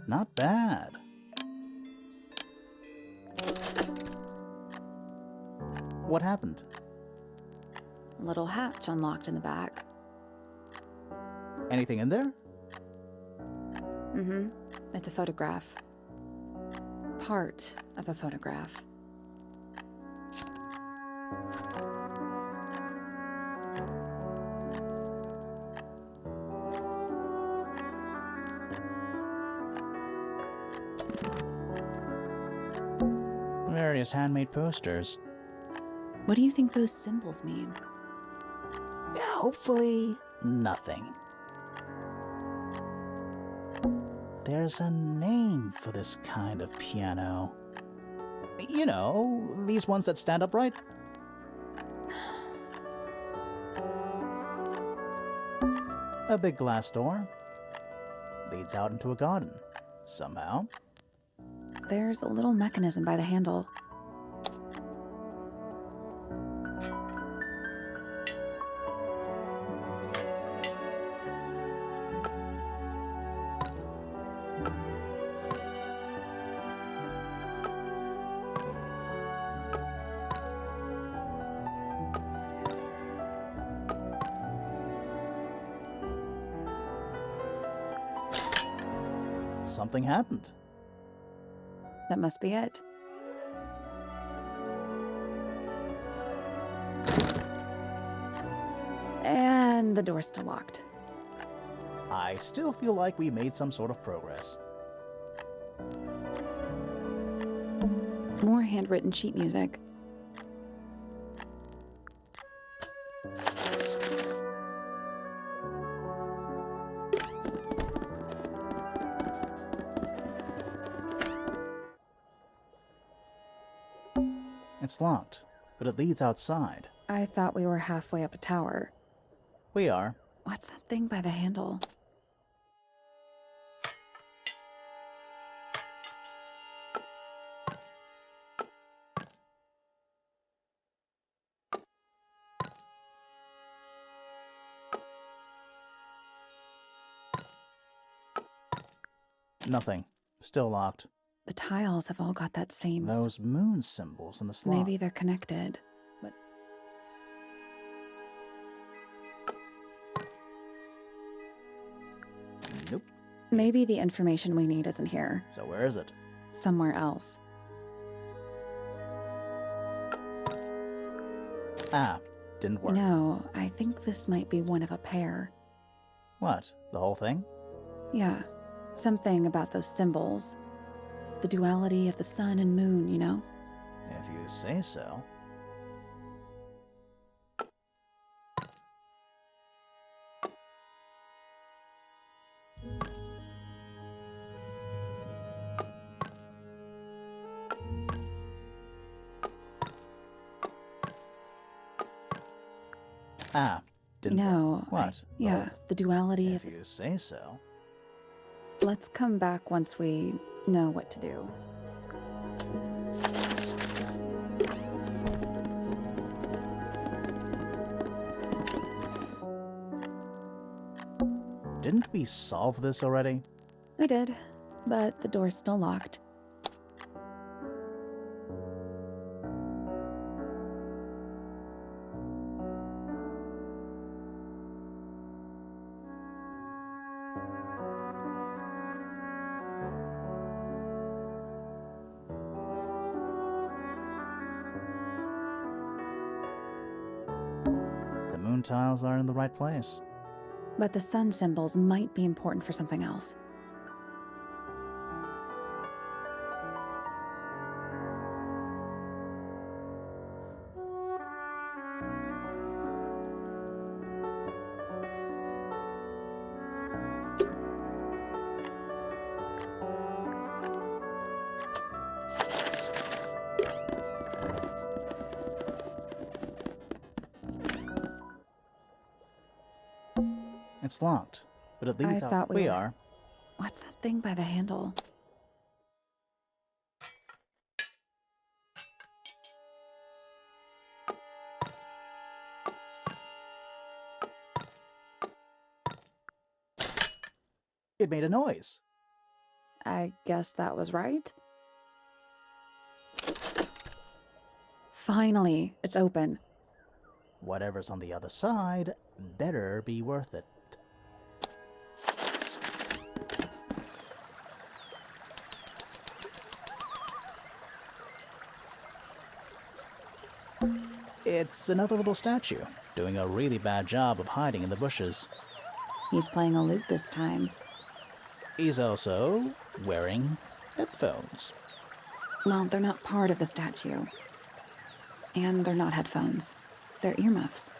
Not bad. What happened? A little hatch unlocked in the back. Anything in there? Mm-hmm. It's a photograph. Part of a photograph. Various handmade posters. What do you think those symbols mean? Hopefully, nothing. There's a name for this kind of piano. You know, these ones that stand upright. A big glass door leads out into a garden, somehow. There's a little mechanism by the handle. Something happened. That must be it. And the door's still locked. I still feel like we made some sort of progress. More handwritten sheet music. It's locked, but it leads outside. I thought we were halfway up a tower. We are. What's that thing by the handle? Nothing. Still locked. The tiles have all got that same... Those moon symbols in the slot. Maybe they're connected. But Nope. maybe the information we need isn't here. So where is it? Somewhere else. Ah, didn't work. No, I think this might be one of a pair. What? The whole thing? Yeah, something about those symbols. The duality of the sun and moon, you know? If you say so. Ah, didn't work. No. What? Yeah, the duality If of... you say so. Let's come back once we know what to do. Didn't we solve this already? We did, but the door's still locked. The moon tiles are in the right place. But the sun symbols might be important for something else. It's locked, but it leads I out. thought we were- are. What's that thing by the handle? It made a noise. I guess that was right. Finally, it's open. Whatever's on the other side better be worth it. It's another little statue, doing a really bad job of hiding in the bushes. He's playing a lute this time. He's also wearing headphones. Well, they're not part of the statue. And they're not headphones. They're earmuffs.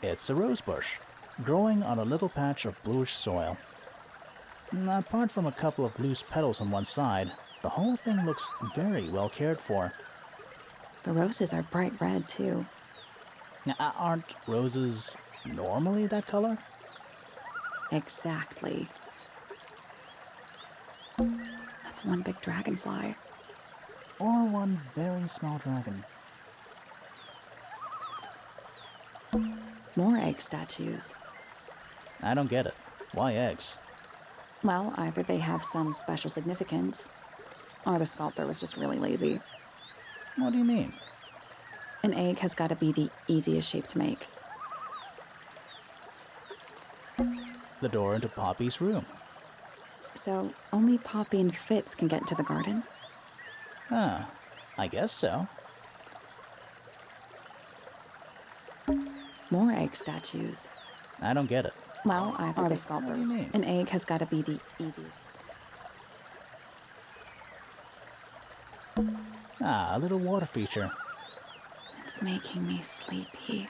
It's a rose bush, growing on a little patch of bluish soil. Apart from a couple of loose petals on one side, the whole thing looks very well cared for. The roses are bright red, too. Now, aren't roses normally that color? Exactly. That's one big dragonfly. Or one very small dragon? More egg statues. I don't get it. Why eggs? Well, either they have some special significance, or the sculptor was just really lazy. What do you mean? An egg has got to be the easiest shape to make. The door into Poppy's room. So only Poppy and Fitz can get into the garden? Ah, I guess so. More egg statues. I don't get it. Well, either the What do sculptors. you mean? An egg has got to be the easiest. Ah, a little water feature. It's making me sleepy.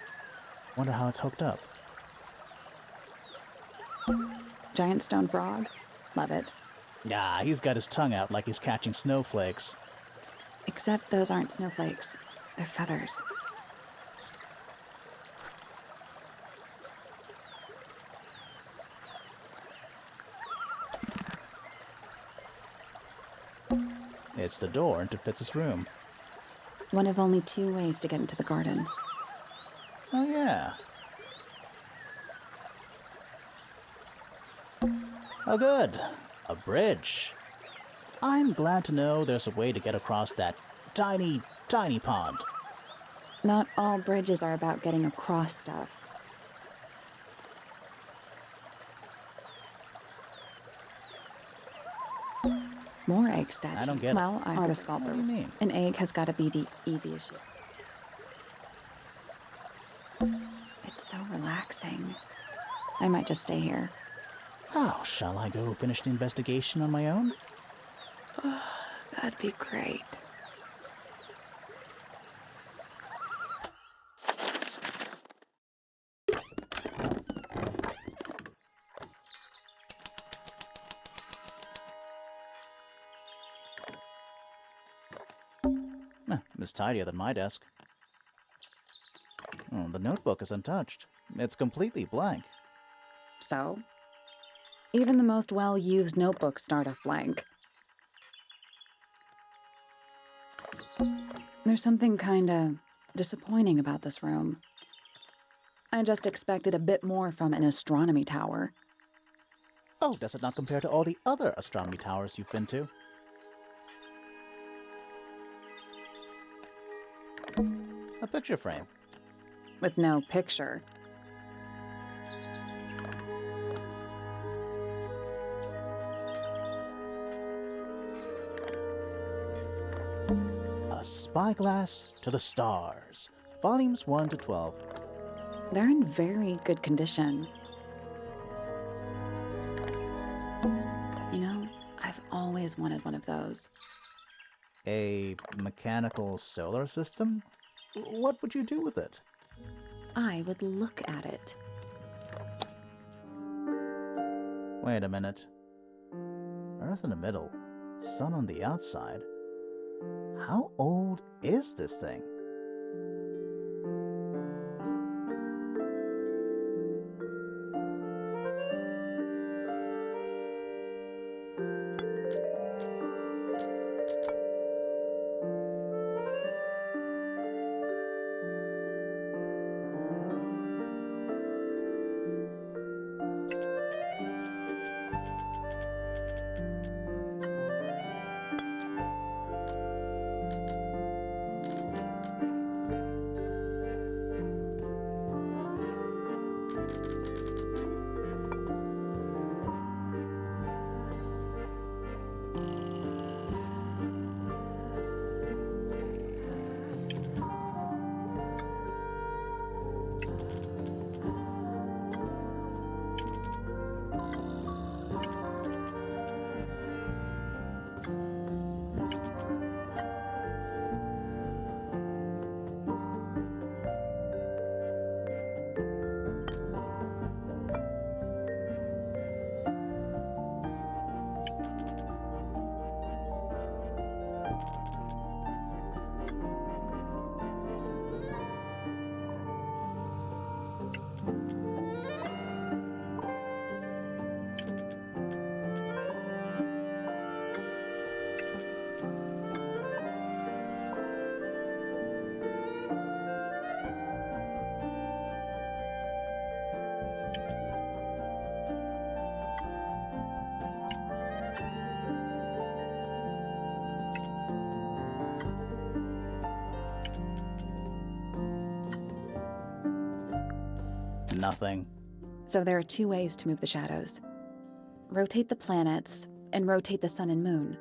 Wonder how it's hooked up. Giant stone frog? Love it. Ah, he's got his tongue out like he's catching snowflakes. Except those aren't snowflakes. They're feathers. It's the door into Fitz's room. One of only 2 ways to get into the garden. Oh, yeah. Oh, good. A bridge. I'm glad to know there's a way to get across that tiny, tiny pond. Not all bridges are about getting across stuff. More egg statues. I don't get it. Well, I are the What do sculptors. you mean? An egg has got to be the easiest shape. It's so relaxing. I might just stay here. Oh, shall I go finish the investigation on my own? That'd be great. It's tidier than my desk. Oh, the notebook is untouched. It's completely blank. So? Even the most well-used notebooks start off blank. There's something kinda disappointing about this room. I just expected a bit more from an astronomy tower. Oh, does it not compare to all the other astronomy towers you've been to? A picture frame. With no picture. A Spyglass to the Stars. Volumes 1 to 12. They're in very good condition. You know, I've always wanted one of those. A mechanical solar system? What would you do with it? I would look at it. Wait a minute. Earth in the middle, sun on the outside. How old is this thing? Nothing. So there are two ways to move the shadows. Rotate the planets, and rotate the sun and moon.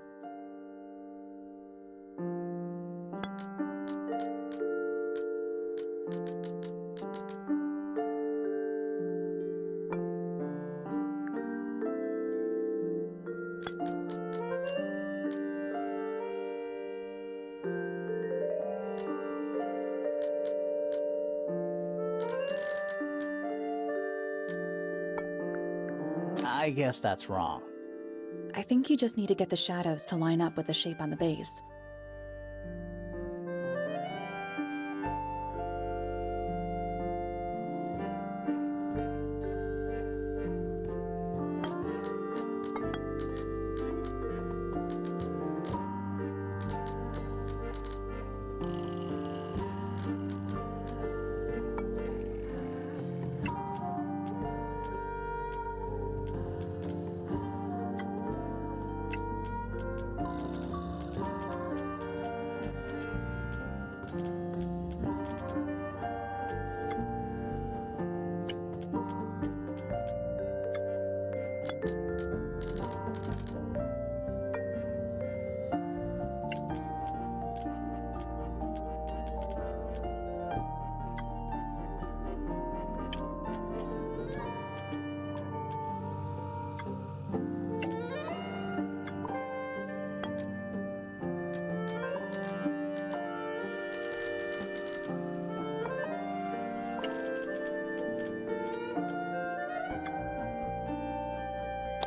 I guess that's wrong. I think you just need to get the shadows to line up with the shape on the base.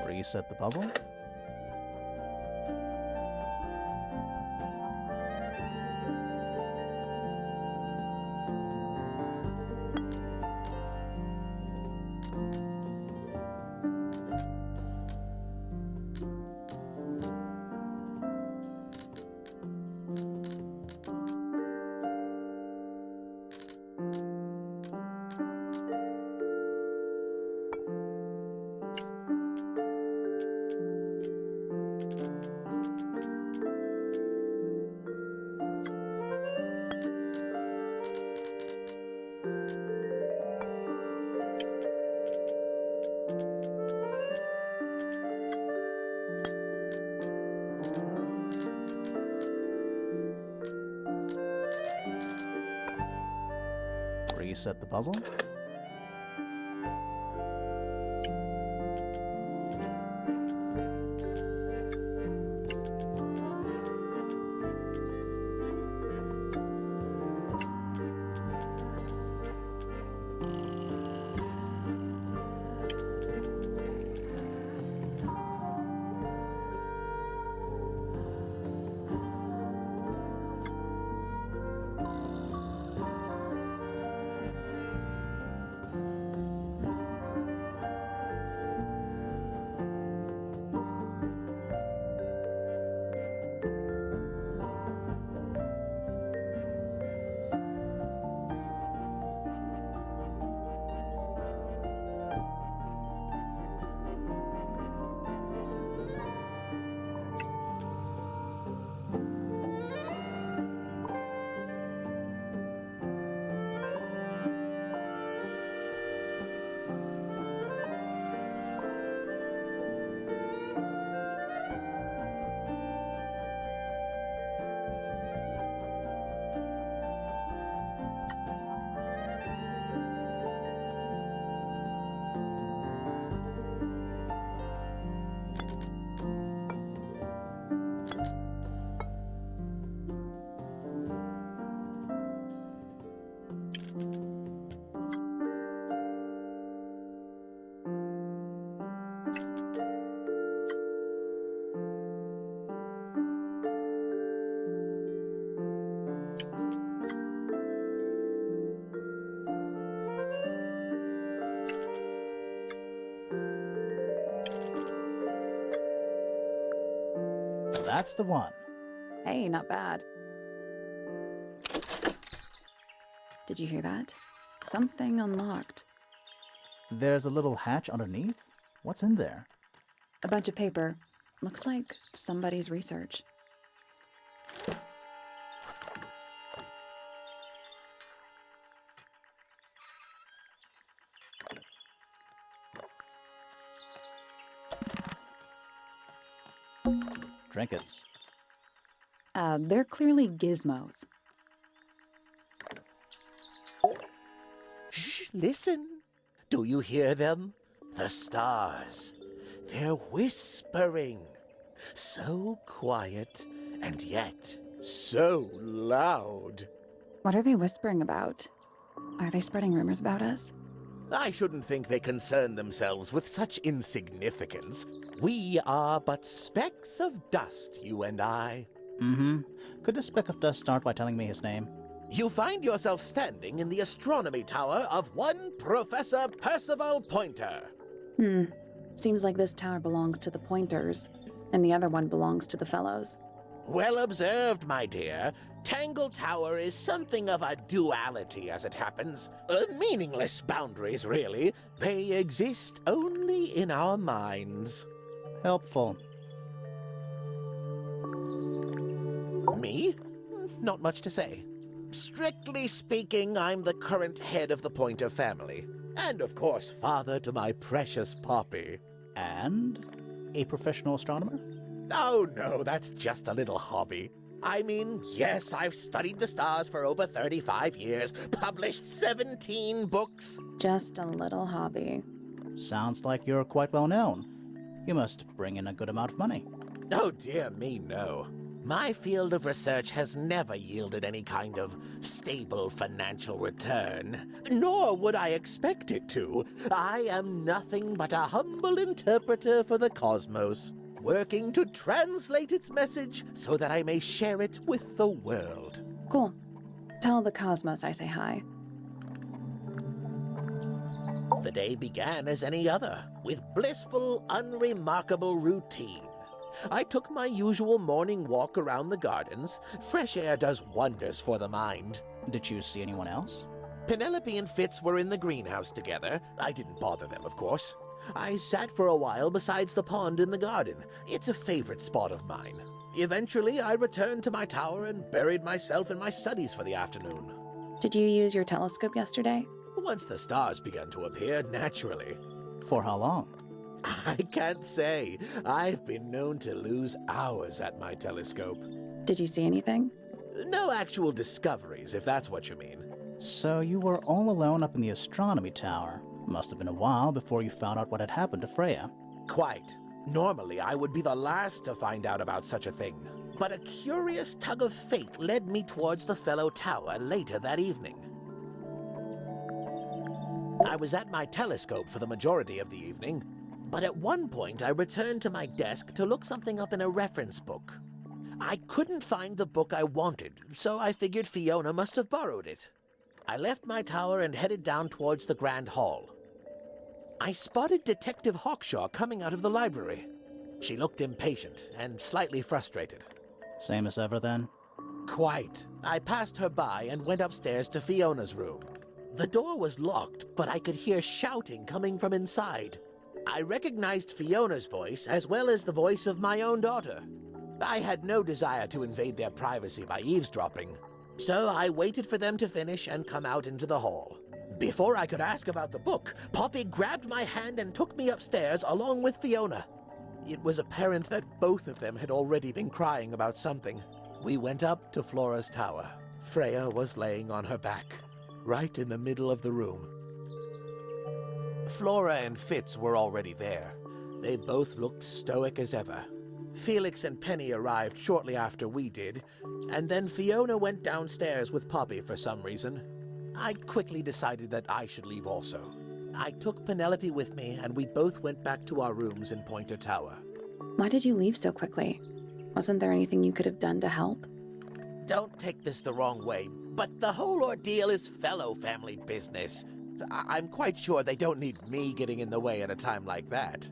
Reset the puzzle. Reset the puzzle. That's the one. Hey, not bad. Did you hear that? Something unlocked. There's a little hatch underneath? What's in there? A bunch of paper. Looks like somebody's research. trinkets. They're clearly gizmos. Shh, listen. Do you hear them? The stars. They're whispering. So quiet, and yet so loud. What are they whispering about? Are they spreading rumors about us? I shouldn't think they concern themselves with such insignificance. We are but specks of dust, you and I. Mm-hmm. Could this speck of dust start by telling me his name? You find yourself standing in the astronomy tower of one Professor Percival Pointer. Seems like this tower belongs to the Pointers, and the other one belongs to the Fellows. Well observed, my dear. Tangle Tower is something of a duality, as it happens. Meaningless boundaries, really. They exist only in our minds. Helpful. Me? Not much to say. Strictly speaking, I'm the current head of the Pointer family. And of course, father to my precious Poppy. And a professional astronomer? Oh no, that's just a little hobby. I mean, yes, I've studied the stars for over 35 years, published 17 books. Just a little hobby. Sounds like you're quite well known. You must bring in a good amount of money. Oh dear me, no. My field of research has never yielded any kind of stable financial return, nor would I expect it to. I am nothing but a humble interpreter for the cosmos, working to translate its message so that I may share it with the world. Cool. Tell the cosmos I say hi. The day began as any other, with blissful, unremarkable routine. I took my usual morning walk around the gardens. Fresh air does wonders for the mind. Did you see anyone else? Penelope and Fitz were in the greenhouse together. I didn't bother them, of course. I sat for a while besides the pond in the garden. It's a favorite spot of mine. Eventually, I returned to my tower and buried myself in my studies for the afternoon. Did you use your telescope yesterday? Once the stars began to appear, naturally. For how long? I can't say. I've been known to lose hours at my telescope. Did you see anything? No actual discoveries, if that's what you mean. So you were all alone up in the astronomy tower. Must have been a while before you found out what had happened to Freya. Quite. Normally, I would be the last to find out about such a thing. But a curious tug of fate led me towards the fellow tower later that evening. I was at my telescope for the majority of the evening, but at one point I returned to my desk to look something up in a reference book. I couldn't find the book I wanted, so I figured Fiona must have borrowed it. I left my tower and headed down towards the Grand Hall. I spotted Detective Hawkshaw coming out of the library. She looked impatient and slightly frustrated. Same as ever then? Quite. I passed her by and went upstairs to Fiona's room. The door was locked, but I could hear shouting coming from inside. I recognized Fiona's voice as well as the voice of my own daughter. I had no desire to invade their privacy by eavesdropping, so I waited for them to finish and come out into the hall. Before I could ask about the book, Poppy grabbed my hand and took me upstairs along with Fiona. It was apparent that both of them had already been crying about something. We went up to Flora's tower. Freya was laying on her back, right in the middle of the room. Flora and Fitz were already there. They both looked stoic as ever. Felix and Penny arrived shortly after we did, and then Fiona went downstairs with Poppy for some reason. I quickly decided that I should leave also. I took Penelope with me, and we both went back to our rooms in Pointer Tower. Why did you leave so quickly? Wasn't there anything you could have done to help? Don't take this the wrong way, but the whole ordeal is fellow family business. I'm quite sure they don't need me getting in the way at a time like that.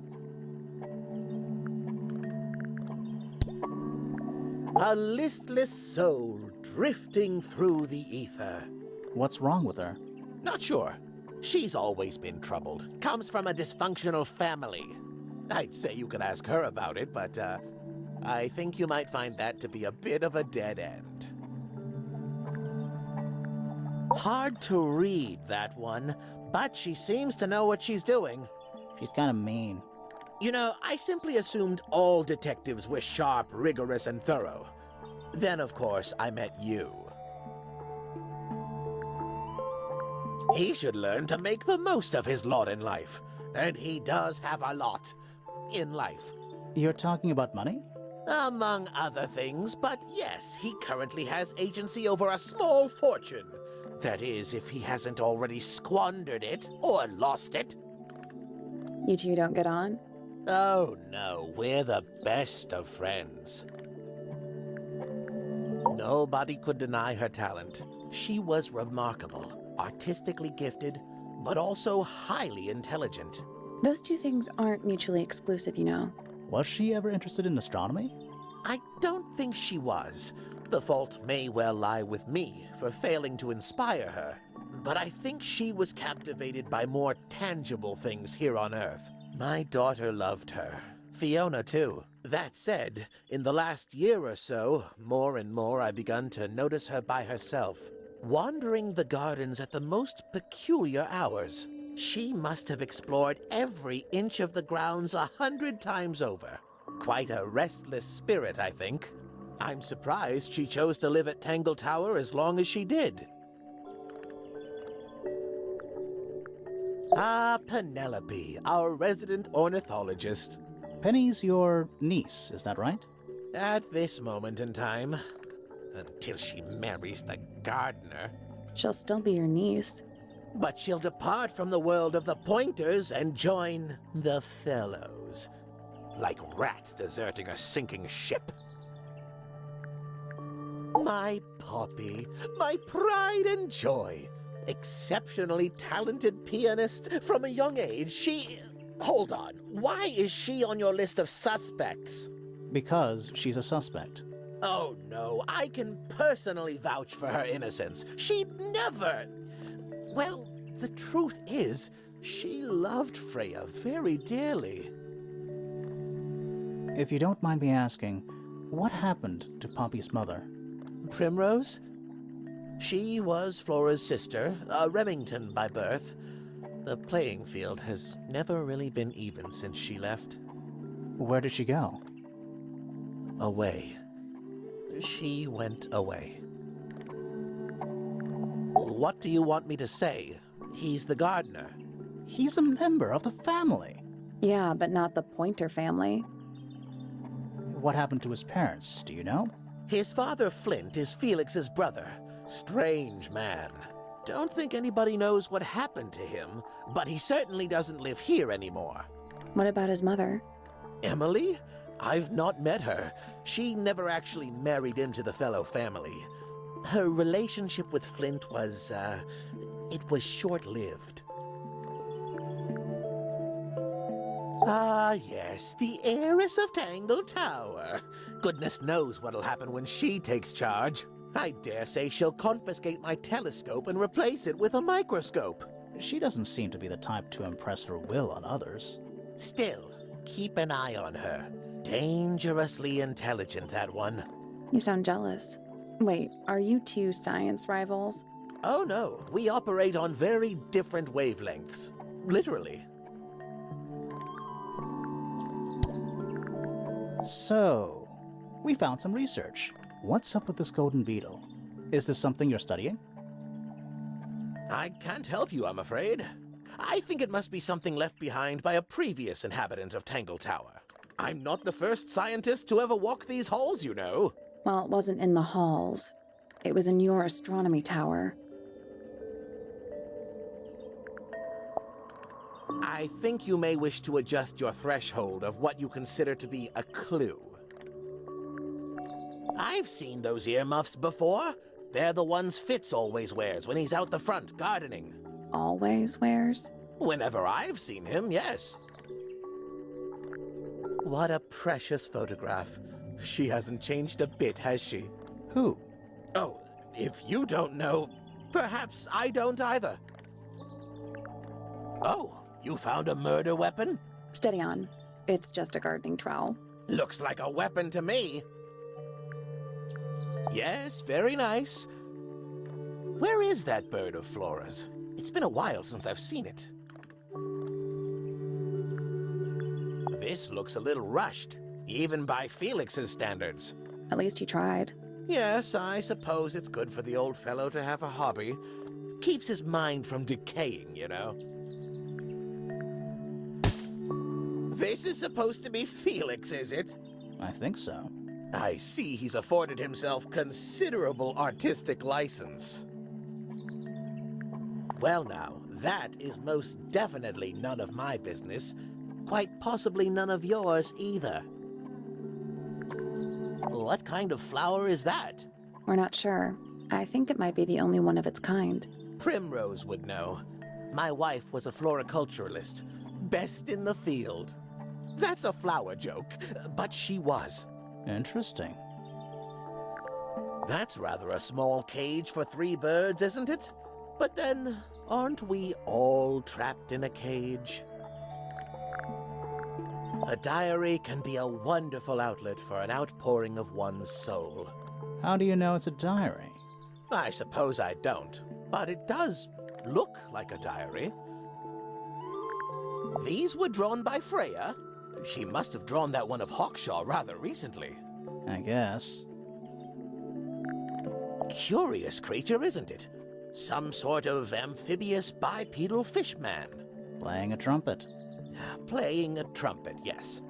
A listless soul drifting through the ether. What's wrong with her? Not sure. She's always been troubled. Comes from a dysfunctional family. I'd say you could ask her about it, but I think you might find that to be a bit of a dead end. Hard to read, that one, but she seems to know what she's doing. She's kind of mean. You know, I simply assumed all detectives were sharp, rigorous, and thorough. Then, of course, I met you. He should learn to make the most of his lot in life. And he does have a lot in life. You're talking about money? Among other things, but yes, he currently has agency over a small fortune. That is, if he hasn't already squandered it or lost it. You two don't get on? Oh no, we're the best of friends. Nobody could deny her talent. She was remarkable, artistically gifted, but also highly intelligent. Those two things aren't mutually exclusive, you know. Was she ever interested in astronomy? I don't think she was. The fault may well lie with me for failing to inspire her. But I think she was captivated by more tangible things here on Earth. My daughter loved her. Fiona, too. That said, in the last year or so, more and more I've begun to notice her by herself, wandering the gardens at the most peculiar hours. She must have explored every inch of the grounds 100 times over. Quite a restless spirit, I think. I'm surprised she chose to live at Tangle Tower as long as she did. Ah, Penelope, our resident ornithologist. Penny's your niece, is that right? At this moment in time, until she marries the gardener. She'll still be your niece. But she'll depart from the world of the Pointers and join the Fellows. Like rats deserting a sinking ship. My Poppy, my pride and joy. Exceptionally talented pianist from a young age. She... Hold on. Why is she on your list of suspects? Because she's a suspect. Oh, no. I can personally vouch for her innocence. She'd never... Well, the truth is, she loved Freya very dearly. If you don't mind me asking, what happened to Poppy's mother? Primrose? She was Flora's sister, a Remington by birth. The playing field has never really been even since she left. Where did she go? Away. She went away. What do you want me to say? He's the gardener. He's a member of the family. Yeah, but not the Pointer family. What happened to his parents, do you know? His father, Flint, is Felix's brother. Strange man. Don't think anybody knows what happened to him, but he certainly doesn't live here anymore. What about his mother? Emily? I've not met her. She never actually married into the Fellow family. Her relationship with Flint was, it was short-lived. Ah, yes, the heiress of Tangle Tower. Goodness knows what'll happen when she takes charge. I dare say she'll confiscate my telescope and replace it with a microscope. She doesn't seem to be the type to impress her will on others. Still, keep an eye on her. Dangerously intelligent, that one. You sound jealous. Wait, are you two science rivals? Oh no, we operate on very different wavelengths. Literally. So, we found some research. What's up with this golden beetle? Is this something you're studying? I can't help you, I'm afraid. I think it must be something left behind by a previous inhabitant of Tangle Tower. I'm not the first scientist to ever walk these halls, you know. Well, it wasn't in the halls. It was in your astronomy tower. I think you may wish to adjust your threshold of what you consider to be a clue. I've seen those earmuffs before. They're the ones Fitz always wears when he's out the front gardening. Always wears? Whenever I've seen him, yes. What a precious photograph. She hasn't changed a bit, has she? Who? Oh, if you don't know, perhaps I don't either. Oh, you found a murder weapon? Steady on. It's just a gardening trowel. Looks like a weapon to me. Yes, very nice. Where is that bird of Flora's? It's been a while since I've seen it. This looks a little rushed, even by Felix's standards. At least he tried. Yes, I suppose it's good for the old fellow to have a hobby. Keeps his mind from decaying, you know. This is supposed to be Felix, is it? I think so. I see he's afforded himself considerable artistic license. Well now, that is most definitely none of my business. Quite possibly none of yours either. What kind of flower is that? We're not sure. I think it might be the only one of its kind. Primrose would know. My wife was a floriculturalist. Best in the field. That's a flower joke, but she was. Interesting. That's rather a small cage for 3 birds, isn't it? But then, aren't we all trapped in a cage? A diary can be a wonderful outlet for an outpouring of one's soul. How do you know it's a diary? I suppose I don't, but it does look like a diary. These were drawn by Freya. She must have drawn that one of Hawkshaw rather recently. I guess. Curious creature, isn't it? Some sort of amphibious bipedal fishman. Playing a trumpet. Playing a trumpet, yes.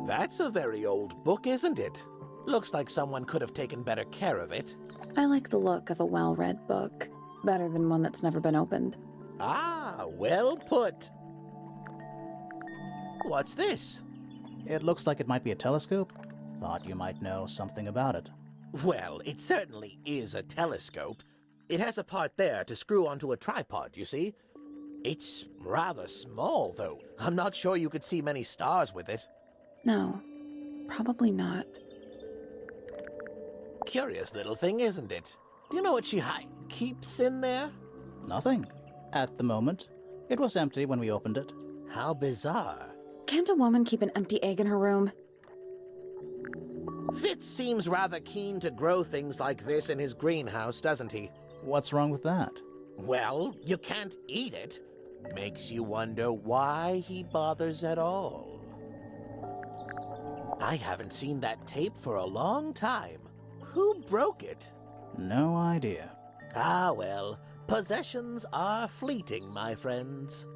That's a very old book, isn't it? Looks like someone could have taken better care of it. I like the look of a well-read book. Better than one that's never been opened. Ah, well put. What's this? It looks like it might be a telescope. Thought you might know something about it. Well, it certainly is a telescope. It has a part there to screw onto a tripod, you see. It's rather small, though. I'm not sure you could see many stars with it. No, probably not. Curious little thing, isn't it? Do you know what she keeps in there? Nothing. At the moment. It was empty when we opened it. How bizarre. Can't a woman keep an empty egg in her room? Fitz seems rather keen to grow things like this in his greenhouse, doesn't he? What's wrong with that? Well, you can't eat it. Makes you wonder why he bothers at all. I haven't seen that tape for a long time. Who broke it? No idea. Ah, well, possessions are fleeting, my friends.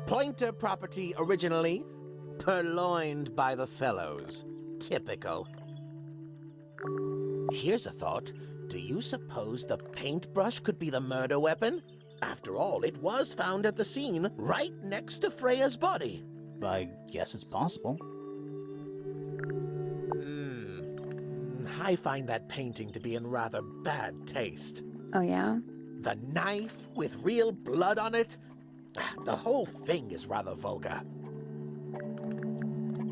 Pointer property originally, purloined by the fellows. Typical. Here's a thought. Do you suppose the paintbrush could be the murder weapon? After all, it was found at the scene, right next to Freya's body. I guess it's possible. I find that painting to be in rather bad taste. Oh yeah? The knife with real blood on it? The whole thing is rather vulgar.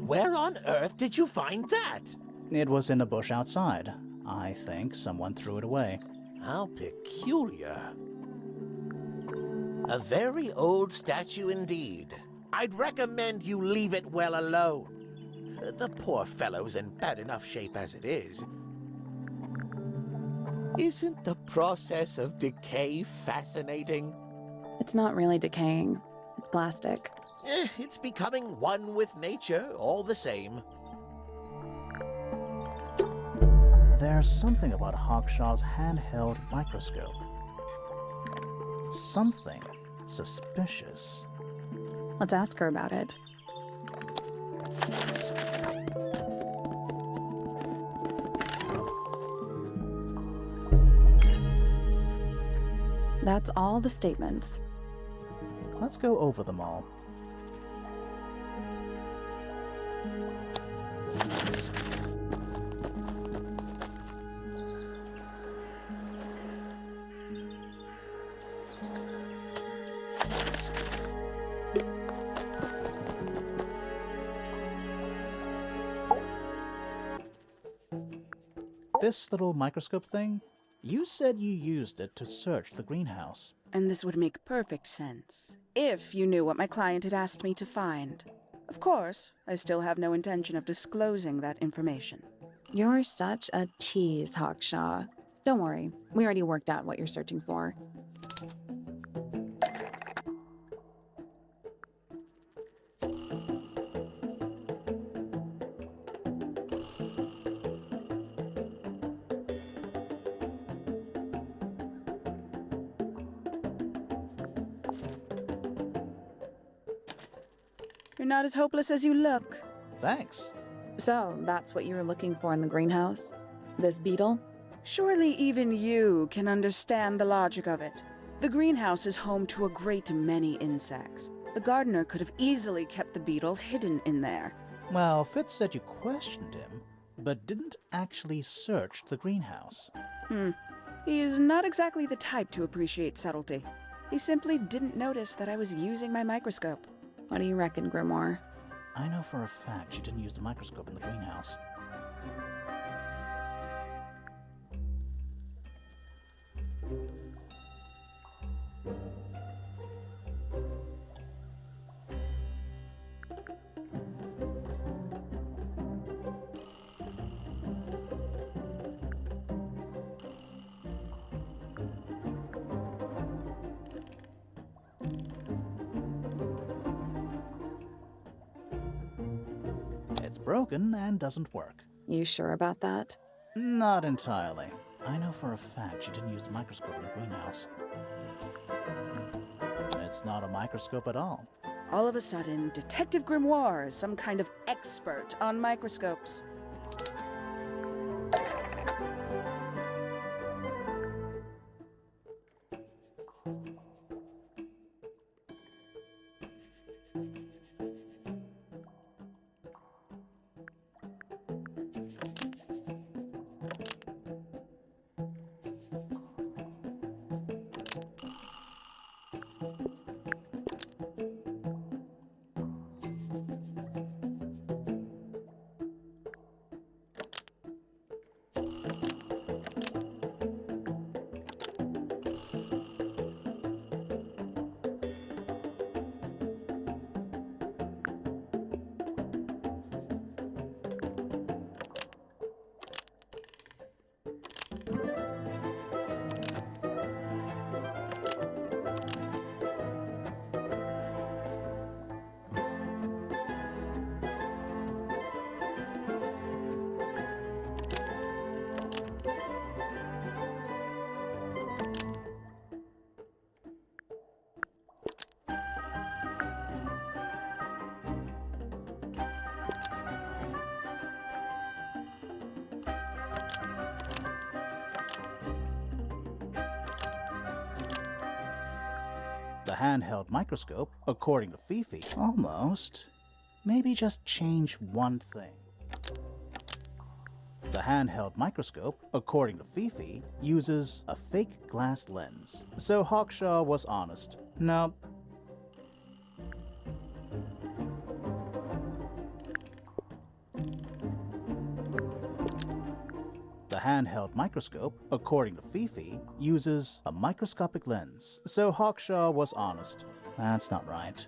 Where on earth did you find that? It was in a bush outside. I think someone threw it away. How peculiar. A very old statue indeed. I'd recommend you leave it well alone. The poor fellow's in bad enough shape as it is. Isn't the process of decay fascinating? It's not really decaying. It's plastic. It's becoming one with nature, all the same. There's something about Hawkshaw's handheld microscope. Something suspicious. Let's ask her about it. That's all the statements. Let's go over them all. This little microscope thing, you said you used it to search the greenhouse. And this would make perfect sense, if you knew what my client had asked me to find. Of course, I still have no intention of disclosing that information. You're such a tease, Hawkshaw. Don't worry, we already worked out what you're searching for. You're not as hopeless as you look. Thanks. So, that's what you were looking for in the greenhouse? This beetle? Surely even you can understand the logic of it. The greenhouse is home to a great many insects. The gardener could have easily kept the beetle hidden in there. Well, Fitz said you questioned him, but didn't actually search the greenhouse. He's not exactly the type to appreciate subtlety. He simply didn't notice that I was using my microscope. What do you reckon, Grimoire? I know for a fact she didn't use the microscope in the greenhouse. It's broken and doesn't work. You sure about that? Not entirely. I know for a fact she didn't use the microscope in the greenhouse. It's not a microscope at all. All of a sudden, Detective Grimoire is some kind of expert on microscopes. The handheld microscope, according to Fifi, almost. Maybe just change one thing. The handheld microscope, according to Fifi, uses a fake glass lens. So Hawkshaw was honest. Nope. The handheld microscope, according to Fifi, uses a microscopic lens. So Hawkshaw was honest. That's not right.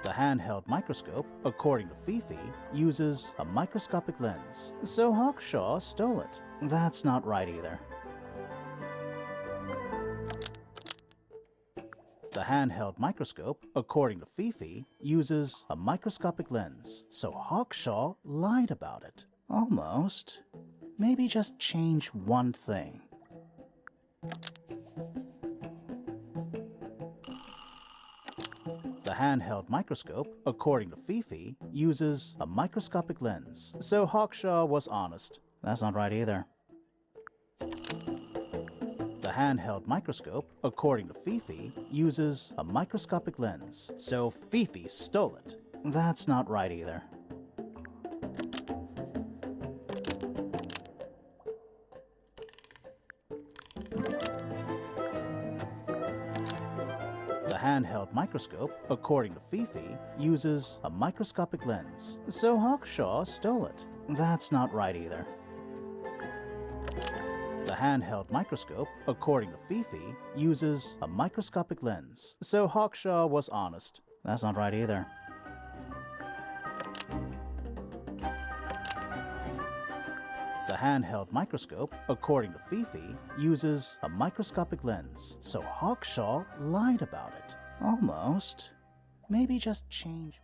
The handheld microscope, according to Fifi, uses a microscopic lens. So Hawkshaw stole it. That's not right either. The handheld microscope, according to Fifi, uses a microscopic lens. So Hawkshaw lied about it. Almost. Maybe just change one thing. The handheld microscope, according to Fifi, uses a microscopic lens. So Hawkshaw was honest. That's not right either. The handheld microscope, according to Fifi, uses a microscopic lens. So Fifi stole it. That's not right either. The handheld microscope, according to Fifi, uses a microscopic lens. So Hawkshaw stole it. That's not right either. The handheld microscope, according to Fifi, uses a microscopic lens. So Hawkshaw was honest. That's not right either. The handheld microscope, according to Fifi, uses a microscopic lens. So Hawkshaw lied about it. Almost. Maybe just change.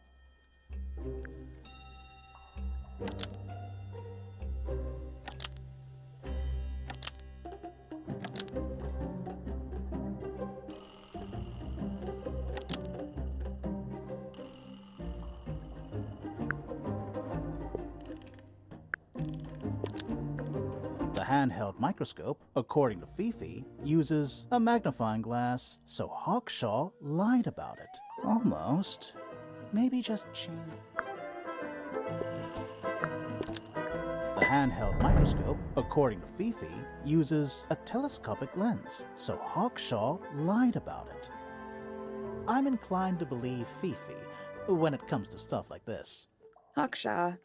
handheld microscope, according to Fifi, uses a magnifying glass, so Hawkshaw lied about it. Almost. Maybe just change. The handheld microscope, according to Fifi, uses a telescopic lens, so Hawkshaw lied about it. I'm inclined to believe Fifi when it comes to stuff like this. Hawkshaw,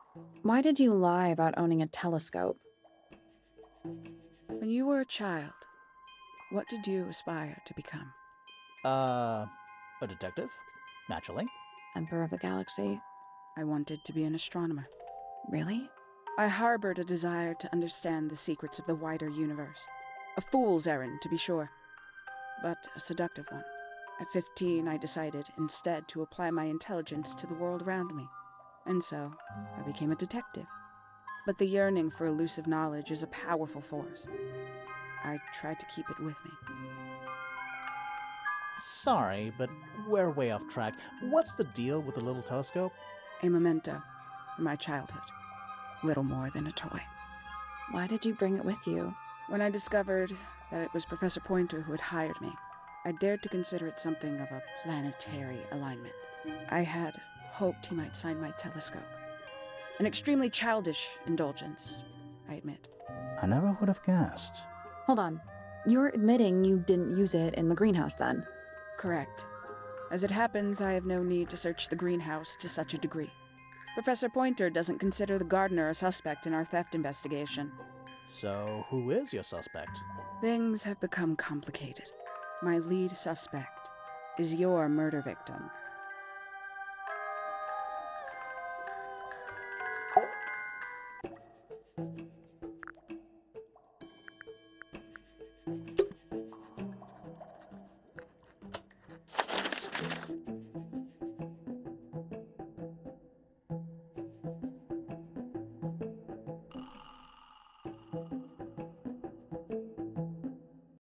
why did you lie about owning a telescope? When you were a child, what did you aspire to become? A detective? Naturally. Emperor of the Galaxy? I wanted to be an astronomer. Really? I harbored a desire to understand the secrets of the wider universe. A fool's errand, to be sure, but a seductive one. At 15, I decided instead to apply my intelligence to the world around me. And so, I became a detective. But the yearning for elusive knowledge is a powerful force. I tried to keep it with me. Sorry, but we're way off track. What's the deal with the little telescope? A memento from my childhood. Little more than a toy. Why did you bring it with you? When I discovered that it was Professor Pointer who had hired me, I dared to consider it something of a planetary alignment. I had hoped he might sign my telescope. An extremely childish indulgence, I admit. I never would have guessed. Hold on. You're admitting you didn't use it in the greenhouse then? Correct. As it happens, I have no need to search the greenhouse to such a degree. Professor Pointer doesn't consider the gardener a suspect in our theft investigation. So, who is your suspect? Things have become complicated. My lead suspect is your murder victim,